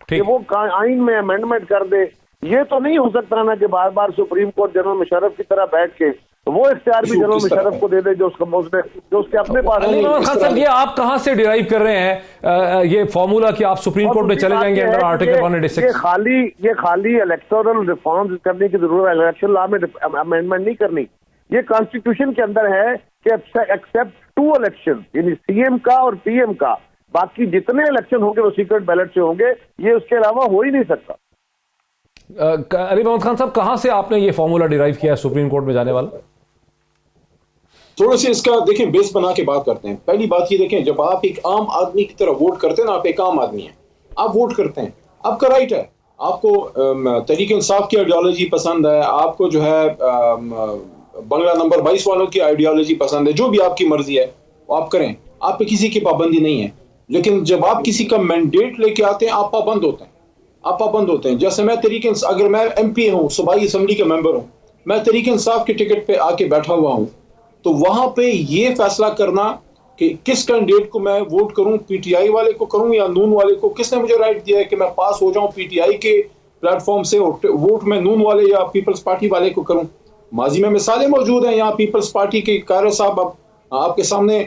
कि वो आइन में अमेंडमेंट कर दे। ये तो नहीं हो सकता ना कि बार बार सुप्रीम कोर्ट जनरल मुशर्रफ की तरह बैठ के वो इख्तियार भी जनरल मुशर्रफ को दे दे जो उसके अपने पास नहीं। खान साहब, ये आप कहां से डिराइव कर रहे हैं ये फॉर्मूला कि आप सुप्रीम कोर्ट में चले जाएंगे अंडर आर्टिकल 186? ये खाली इलेक्टोरल रिफॉर्म्स करने की जरूरत है, इलेक्शन लॉ में अमेंडमेंट नहीं करनी। ये कॉन्स्टिट्यूशन के अंदर है कि एक्सेप्ट 2 इलेक्शन, यानी सीएम का और पीएम का। बाकी जितने इलेक्शन होंगे वो सीक्रेट बैलेट से होंगे, ये उसके अलावा हो ही नहीं सकता। अली मोहम्मद खान साहब, कहां से आपने ये फॉर्मूला डिराइव किया है सुप्रीम कोर्ट में जाने वाला? थोड़ा सा इसका देखें, बेस बना के बात करते हैं। पहली बात ये देखें, जब आप एक आम आदमी की तरह वोट करते हैं ना, आप एक आम आदमी हैं, आप वोट करते हैं, आपका राइट है। आपको तहरीक इंसाफ की आइडियोलॉजी पसंद है, आपको जो है बंगला नंबर 22 वालों की आइडियोलॉजी पसंद है, जो भी आपकी मर्जी है वो आप करें, आप पे किसी की पाबंदी नहीं है। लेकिन जब आप किसी का मैंडेट लेके आते हैं, आप पाबंद होते हैं, आप पाबंद होते हैं। जैसे मैं अगर मैं MP हूँ, सूबाई असम्बली का मेंबर हूँ, मैं तहरीक इंसाफ के टिकट पे आके बैठा हुआ हूँ, तो वहां पे ये फैसला करना कि किस कैंडिडेट को मैं वोट करूं, PTI वाले को करूं या नून वाले को, किसने मुझे राइट दिया है कि मैं पास हो जाऊं PTI के प्लेटफॉर्म से, वोट मैं नून वाले या पीपल्स पार्टी वाले को करूं? माजी में मिसालें मौजूद हैं। यहाँ पीपल्स पार्टी के कारी साहब आपके सामने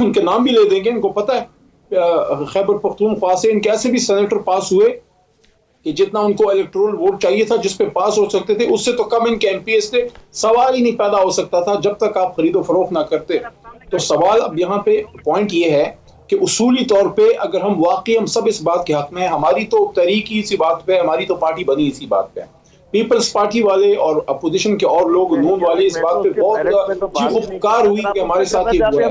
उनके नाम भी ले देंगे, इनको पता है खैबर पख्तूनख्वा से इनके ऐसे भी सेनेटर पास हुए कि जितना उनको इलेक्टोरल वोट चाहिए था, जिस पे पास हो सकते थे, उससे तो कम इनके MPs थे। सवाल ही नहीं पैदा हो सकता था जब तक आप खरीदो फरोख्त ना करते। तो सवाल अब यहाँ पे पॉइंट ये है कि उसूली तौर पे अगर हम वाकई हम सब इस बात के हक में हैं, हमारी तो तहरीक ही इसी बात पे, हमारी तो पार्टी बनी इसी बात पे। पीपल्स पार्टी वाले और अपोजिशन के और लोग, नून वाले, इस बात पे बहुत उपकार हुई कि हमारे साथ ये हुआ है।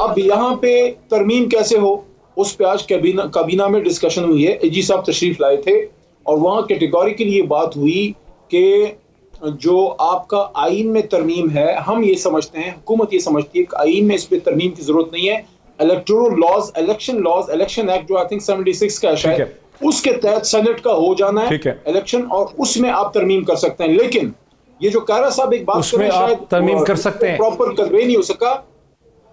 अब यहाँ पे तरमीम कैसे हो, उस पे आज काबीना में डिस्कशन हुई है। AG साहब तशरीफ लाए थे और वहां कैटेगोरिकली ये बात हुई कि जो आपका आइन में तरमीम है, हम ये समझते हैं, हुकूमत ये समझती है कि आइन में इस पे तरमीम की जरूरत नहीं है। इलेक्टोरल लॉज, इलेक्शन एक्ट जो आई थिंक 76 का है, उसके तहत सेनेट का हो जाना है इलेक्शन, और उसमें आप तरमीम कर सकते हैं। लेकिन ये जो कारा साहब एक बात उसमें आप तरमीम कर सकते हैं, प्रॉपर कन्वे नहीं हो सका।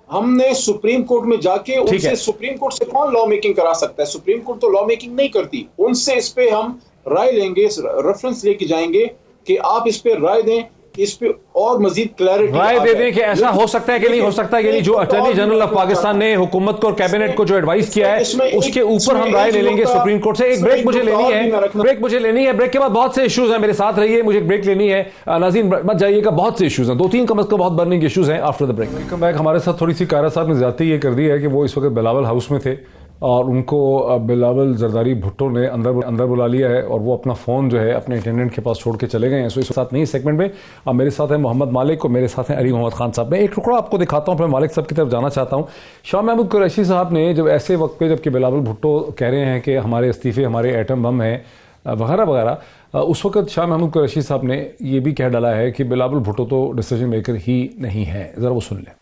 हमने सुप्रीम कोर्ट में जाके उनसे, सुप्रीम कोर्ट से कौन लॉ मेकिंग करा सकता है? सुप्रीम कोर्ट तो लॉ मेकिंग नहीं करती। उनसे इस पे हम राय लेंगे, रेफरेंस लेके जाएंगे कि आप इस पे राय दें, इस पे और मजीद क्लैरिटी राय दे दें कि ऐसा हो सकता है कि नहीं हो सकता। यानी जो अटॉर्नी जनरल ऑफ पाकिस्तान ने हुकूमत को और कैबिनेट को जो एडवाइस किया है, उसके ऊपर हम राय ले लेंगे सुप्रीम कोर्ट से। एक ब्रेक मुझे लेनी है, ब्रेक के बाद बहुत से इश्यूज हैं। मेरे साथ रहिए, मुझे ब्रेक लेनी है। नाज़रीन मत जाइएगा, बहुत से इश्यूज हैं, 2-3 कम से कम बहुत बर्निंग इश्यूज हैं। After the break welcome back. हमारे साथ थोड़ी सी कारा साहब ने ज्यादती ये कर दी है कि वो इस वक्त बिलावल हाउस में थे और उनको बिलावल जरदारी भुट्टो ने अंदर बुला लिया है और वो अपना फ़ोन जो है अपने अटेंडेंट के पास छोड़ के चले गए हैं। सो इस साथ नहीं सेगमेंट में अब मेरे साथ है मोहम्मद मालिक और मेरे साथ हैं अली मोहम्मद खान साहब। मैं एक टुकड़ा आपको दिखाता हूँ, फिर मालिक साहब की तरफ जाना चाहता हूँ। शाह महमूद कुरैशी साहब ने जब ऐसे वक्त पे, जबकि बिलावल भुट्टो कह रहे हैं कि हमारे इस्तीफे, हमारे एटम बम हैं वगैरह वगैरह, उस वक्त शाह महमूद कुरैशी साहब ने ये भी कह डाला है कि बिलावल भुट्टो तो डिसीजन मेकर ही नहीं है। जरा वो सुन लें।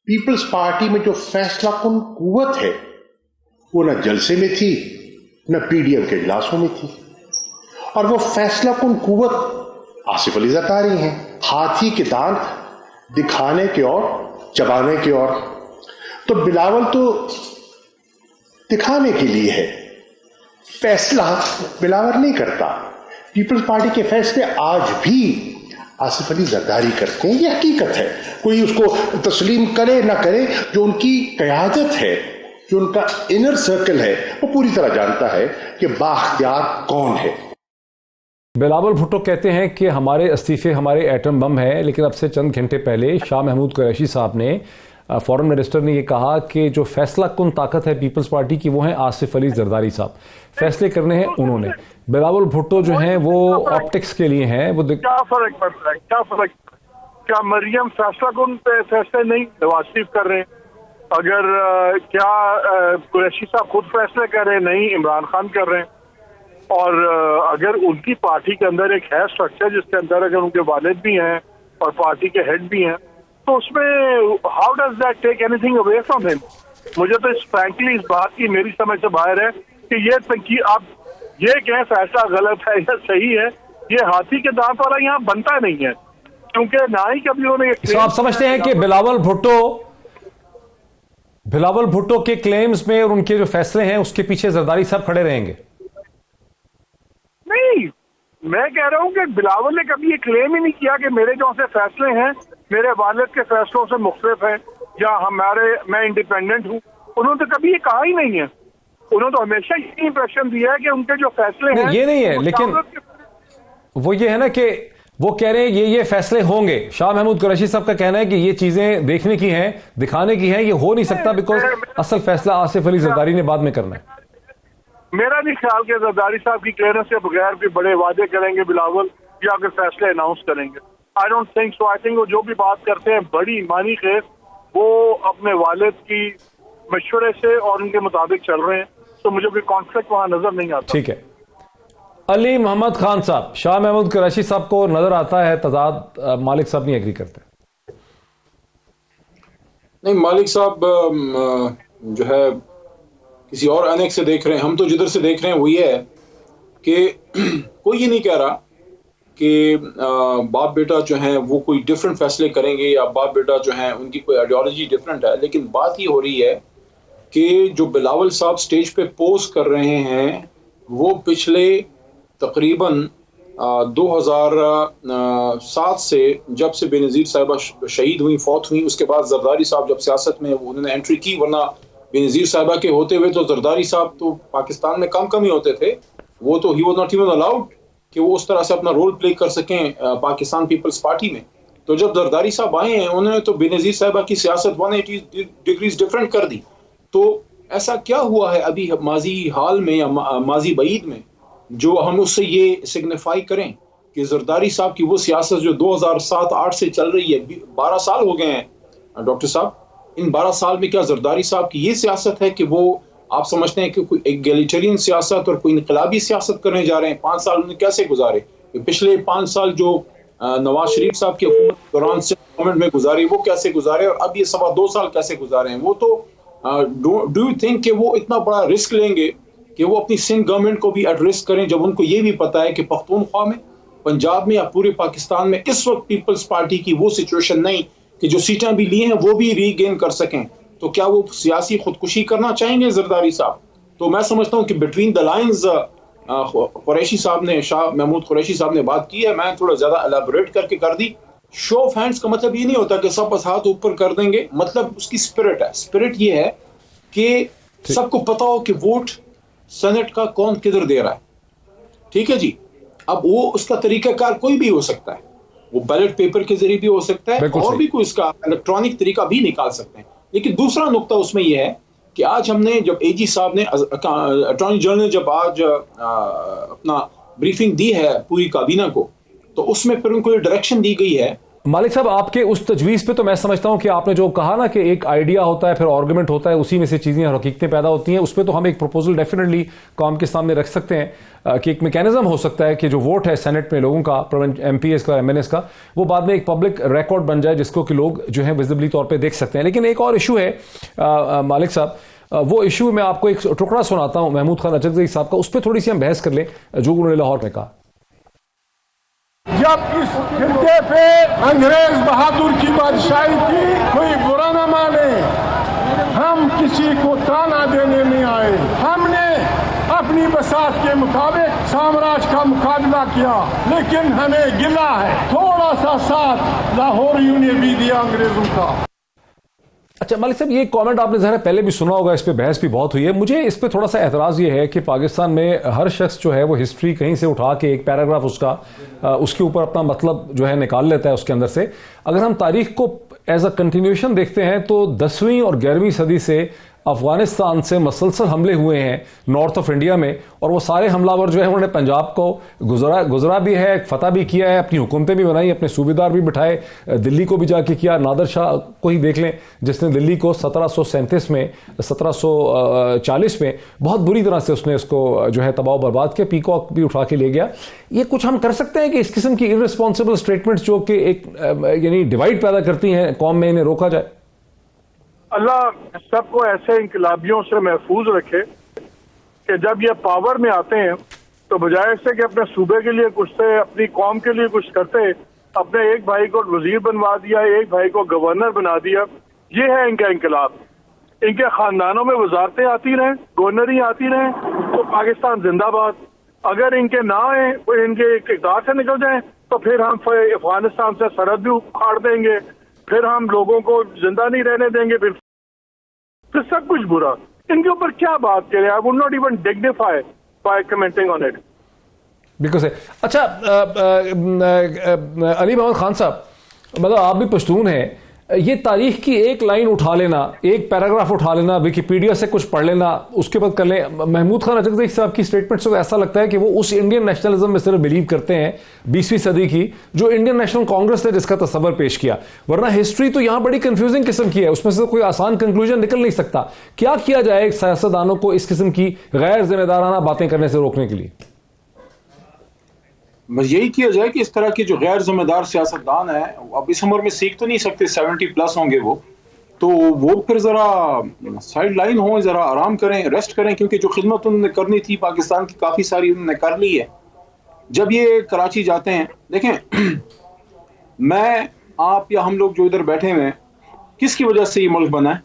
पीपल्स पार्टी में जो फैसला कुन कुव्वत है वो न जलसे में थी, न PDM के इजलासों में थी, और वो फैसला कुन कुव्वत आसिफ अली ज़रदारी हैं। हाथी के दांत दिखाने के और चबाने के और, तो बिलावल तो दिखाने के लिए है, फैसला बिलावल नहीं करता। पीपल्स पार्टी के फैसले आज भी आसिफ अली ज़रदारी करते हैं, ये हकीकत है। कोई उसको तस्लीम करे ना करे, जो उनकी क़यादत है, जो उनका इनर सर्कल है, वो पूरी तरह जानता है कि बाख्तियार कौन है। बिलावल भुट्टो कहते हैं कि हमारे इस्तीफे हमारे एटम बम है, लेकिन अब से चंद घंटे पहले शाह महमूद कुरैशी साहब ने, फॉरेन मिनिस्टर ने, ये कहा कि जो फैसला कुन ताकत है पीपल्स पार्टी की वो है आसिफ अली ज़रदारी साहब, फैसले करने हैं उन्होंने। बिलावल भुट्टो जो हैं वो ऑप्टिक्स के लिए हैं। वो क्या फर्क पड़ता है? क्या मरियम फैसला कुन पे फैसले नहीं नवाज शरीफ कर रहे हैं? अगर क्या कुरैशी साहब खुद फैसले कर रहे हैं? नहीं, इमरान खान कर रहे हैं। और अगर उनकी पार्टी के अंदर एक है स्ट्रक्चर जिसके अंदर अगर उनके वालिद भी हैं और पार्टी के हेड भी हैं, तो उसमें how does that take anything away from him? मुझे तो फ्रैंकली इस बात की मेरी समझ से बाहर है कि ये आप ये कहें फैसला गलत है या सही है, ये हाथी के दांत वाला यहाँ बनता नहीं है, क्योंकि ना ही कभी उन्होंने। आप समझते हैं कि बिलावल भुट्टो के क्लेम्स में और उनके जो फैसले हैं उसके पीछे जरदारी साहब खड़े रहेंगे? नहीं, मैं कह रहा हूं कि बिलावल ने कभी ये क्लेम ही नहीं किया कि मेरे जो से फैसले हैं मेरे वालिद के फैसलों से मुख्तलिफ हैं या मैं इंडिपेंडेंट हूं। उन्होंने तो कभी ये कहा ही नहीं है। उन्होंने तो हमेशा ये इंप्रेशन दिया है कि उनके जो फैसले हैं ये नहीं है, लेकिन वो ये है ना कि वो कह रहे हैं ये फैसले होंगे। शाह महमूद कुरैशी साहब का कहना है कि ये चीजें देखने की हैं, दिखाने की हैं, ये हो नहीं सकता बिकॉज असल फैसला आसिफ अली जरदारी ने बाद में करना है। मेरा नहीं ख्याल कि जरदारी साहब की क्लियरेंस के बगैर भी बड़े वादे करेंगे बिलावल या अगर फैसले अनाउंस करेंगे। I don't think so. I think वो जो भी बात करते हैं बड़ी ईमानी खेस वो अपने वालिद की मशवरे से और उनके मुताबिक चल रहे हैं, तो मुझे कोई कॉन्फ्लिक्ट वहां नजर नहीं आता। ठीक है। अली मोहम्मद खान साहब, शाह महमूद कुरैशी साहब को नजर आता है तजाद, मालिक साहब नहीं एग्री करते? नहीं, मालिक साहब जो है किसी और अनेक से देख रहे हैं, हम तो जिधर से देख रहे हैं वो ये है कि कोई ये नहीं कह रहा कि बाप बेटा जो हैं वो कोई डिफरेंट फैसले करेंगे या बाप बेटा जो हैं उनकी कोई आइडियोलॉजी डिफरेंट है, लेकिन बात ये हो रही है कि जो बिलावल साहब स्टेज पे पोज कर रहे हैं वो पिछले तकरीबन 2007 से जब से बेनज़ीर साहिबा शहीद हुई, फौत हुई, उसके बाद जरदारी साहब जब सियासत में उन्होंने एंट्री की, वरना बेनज़ीर साहिबा के होते हुए तो जरदारी साहब तो पाकिस्तान में कम ही होते थे, वो तो he was not even allowed कि वो उस तरह से अपना रोल प्ले कर सकें पाकिस्तान पीपल्स पार्टी में। तो जब जरदारी साहब आए हैं उन्होंने तो बेनज़ीर साहिबा की सियासत 180 डिग्रीज डिफरेंट कर दी। तो ऐसा क्या हुआ है अभी माजी हाल में या माजी बईद में जो हम उससे ये सिग्निफाई करें कि जरदारी साहब की वो सियासत जो 2007-8 से चल रही है, 12 साल हो गए हैं डॉक्टर साहब, इन 12 साल में क्या जरदारी साहब की ये सियासत है कि वो आप समझते हैं कि कोई एगैलिटेरियन सियासत और कोई इनकलाबी सियासत करने जा रहे हैं? 5 साल उन्होंने कैसे गुजारे? पिछले 5 साल जो नवाज शरीफ साहब की हुकूमत के दौरान से गवर्नमेंट में गुजारे वो कैसे गुजारे, और अब ये 2.25 साल कैसे गुजारे हैं? वो तो डू यू थिंक कि वो इतना बड़ा रिस्क लेंगे कि वो अपनी सिंध गवर्नमेंट को भी एट रिस्क करें जब उनको ये भी पता है कि पख्तूनख्वा में, पंजाब में या पूरे पाकिस्तान में इस वक्त पीपल्स पार्टी की वो सिचुएशन नहीं कि जो सीटें भी ली हैं वो भी रीगेन कर सकें? तो क्या वो सियासी खुदकुशी करना चाहेंगे जरदारी साहब? तो मैं समझता हूँ कि बिटवीन द लाइन्स कुरैशी साहब ने, शाह महमूद कुरैशी साहब ने बात की है, मैं थोड़ा ज्यादा एलैबोरेट करके कर दी। शो ऑफ हैंड्स का मतलब ये नहीं होता कि सब हाथ ऊपर कर देंगे, मतलब उसकी स्पिरिट है। स्पिरिट ये है कि सबको पता हो कि वोट सेनेट का कौन किधर दे रहा है, ठीक है जी। अब वो उसका तरीकाकार कोई भी हो सकता है, वो बैलेट पेपर के जरिए भी हो सकता है और भी कोई इसका इलेक्ट्रॉनिक तरीका भी निकाल सकते हैं। लेकिन दूसरा नुक्ता उसमें यह है कि आज हमने जब एजी साहब ने, अटॉर्नी जनरल ने जब आज अपना ब्रीफिंग दी है पूरी काबीना को, तो उसमें फिर उनको ये डायरेक्शन दी गई है। मालिक साहब, आपके उस तजवीज़ पे तो मैं समझता हूं कि आपने जो कहा ना कि एक आइडिया होता है, फिर आर्गुमेंट होता है, उसी में से चीज़ें हकीकतें पैदा होती हैं, उस पर तो हम एक प्रपोजल डेफिनेटली कौम के सामने रख सकते हैं कि एक मैकेनिज्म हो सकता है कि जो वोट है सेनेट में लोगों का, MPs का, MNS का, वो बाद में एक पब्लिक रिकॉर्ड बन जाए जिसको कि लोग जो है विजिबली तौर पर देख सकते हैं। लेकिन एक और इशू है मालिक साहब, वो इशू में आपको एक टुकड़ा सुनाता हूं महमूद खान अचकज़ई साहब का, उस पर थोड़ी सी हम बहस कर लें जो उन्होंने लाहौर में कहा। जब इस खित्ते पे अंग्रेज बहादुर की बादशाही थी, कोई बुरा न माने, हम किसी को ताना देने नहीं आए। हमने अपनी बसात के मुताबिक साम्राज्य का मुकाबला किया, लेकिन हमें गिला है, थोड़ा सा साथ लाहौरियों ने भी दिया अंग्रेजों का। अच्छा मालिक साहब, ये कमेंट आपने ज़रा पहले भी सुना होगा, इस पे बहस भी बहुत हुई है। मुझे इस पे थोड़ा सा एतराज़ ये है कि पाकिस्तान में हर शख्स जो है वो हिस्ट्री कहीं से उठा के एक पैराग्राफ उसके ऊपर अपना मतलब जो है निकाल लेता है उसके अंदर से। अगर हम तारीख को एज अ कंटिन्यूएशन देखते हैं तो 10वीं और 11वीं सदी से अफगानिस्तान से मसलसल हमले हुए हैं नॉर्थ ऑफ इंडिया में, और वो सारे हमलावर जो है उन्होंने पंजाब को गुजरा भी है, फतह भी किया है, अपनी हुकूमतें भी बनाई, अपने सूबेदार भी बिठाए, दिल्ली को भी जाके किया। नादर शाह को ही देख लें जिसने दिल्ली को 1740 में बहुत बुरी तरह से उसने उसको जो है तबाह बर्बाद किया, पीकॉक भी उठा के ले गया। ये कुछ हम कर सकते हैं कि इस किस्म की इररिस्पॉन्सिबल स्टेटमेंट्स जो कि एक यानी डिवाइड पैदा करती हैं कौम में, इन्हें रोका जाए? अल्लाह सबको ऐसे इंकलाबियों से महफूज रखे कि जब ये पावर में आते हैं तो बजाय से कि अपने सूबे के लिए कुछ से, अपनी कौम के लिए कुछ करते, अपने एक भाई को वजीर बनवा दिया, एक भाई को गवर्नर बना दिया। ये है इनका इंकलाब। इनके खानदानों में वजारतें आती रहें, गवर्नरी आती रहें, तो पाकिस्तान जिंदाबाद। अगर इनके ना आए, वो इनके इक़्तिदार से निकल जाएं, तो फिर हम अफगानिस्तान से सरहद भी उखाड़ देंगे, फिर हम लोगों को जिंदा नहीं रहने देंगे, फिर सब कुछ बुरा। इनके ऊपर क्या बात करें? I would not even dignify by commenting on it. बिल्कुल सही। अच्छा, अली मोहम्मद खान साहब, मतलब आप भी पश्तून हैं, ये तारीख की एक लाइन उठा लेना, एक पैराग्राफ उठा लेना, विकिपीडिया से कुछ पढ़ लेना, उसके बाद कर लें। महमूद खान अजगज़ई साहब की स्टेटमेंट से ऐसा लगता है कि वो उस इंडियन नेशनलिज्म में सिर्फ बिलीव करते हैं 20वीं सदी की, जो इंडियन नेशनल कांग्रेस ने जिसका तस्वर पेश किया। वरना हिस्ट्री तो यहां बड़ी कंफ्यूजिंग किस्म की है, उसमें से कोई आसान कंक्लूजन निकल नहीं सकता। क्या किया जाए सियासतदानों को इस किस्म की गैर जिम्मेदाराना बातें करने से रोकने के लिए? बस यही किया जाए कि इस तरह के जो गैर जिम्मेदार सियासतदान है, अब इस उम्र में सीख तो नहीं सकते, 70+ होंगे वो, तो वो फिर जरा साइड लाइन हो, जरा आराम करें, रेस्ट करें, क्योंकि जो खिदमत उन्होंने करनी थी पाकिस्तान की काफी सारी उन्होंने कर ली है। जब ये कराची जाते हैं, देखें मैं आप या हम लोग जो इधर बैठे हुए हैं, किसकी वजह से ये मुल्क बना है?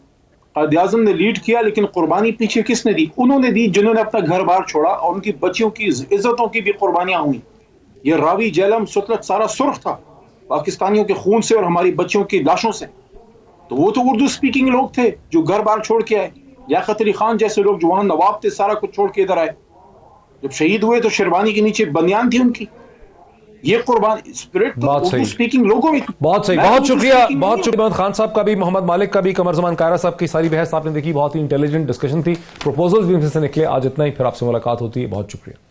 कायद आज़म ने लीड किया, लेकिन कुर्बानी पीछे किसने दी? उन्होंने दी जिन्होंने अपना घर बार छोड़ा और उनकी बच्चियों की इज्जतों की भी कुर्बानियां हुई। ये रावी, जेलम, सुतलत सारा सुर्ख था पाकिस्तानियों के खून से और हमारी बच्चियों की लाशों से। तो वो तो उर्दू स्पीकिंग लोग थे जो घर बार छोड़ के आए। लियाकत अली खान जैसे लोग जो वहां नवाब थे, सारा कुछ छोड़ के इधर आए। जब शहीद हुए तो शेरवानी के नीचे बनियान थी उनकी। ये कुर्बान स्पिरिट तो उर्दू स्पीकिंग लोगों में। बहुत सही, बहुत शुक्रिया, बहुत शुक्रिया खान साहब का भी, मोहम्मद मालिक का भी, कमर जमान कायरा साहब की सारी बहस आपने देखी, बहुत ही इंटेलिजेंट डिस्कशन थी, प्रपोजल्स भी उनसे निकले। आज इतना ही, फिर आपसे मुलाकात होती है। बहुत शुक्रिया।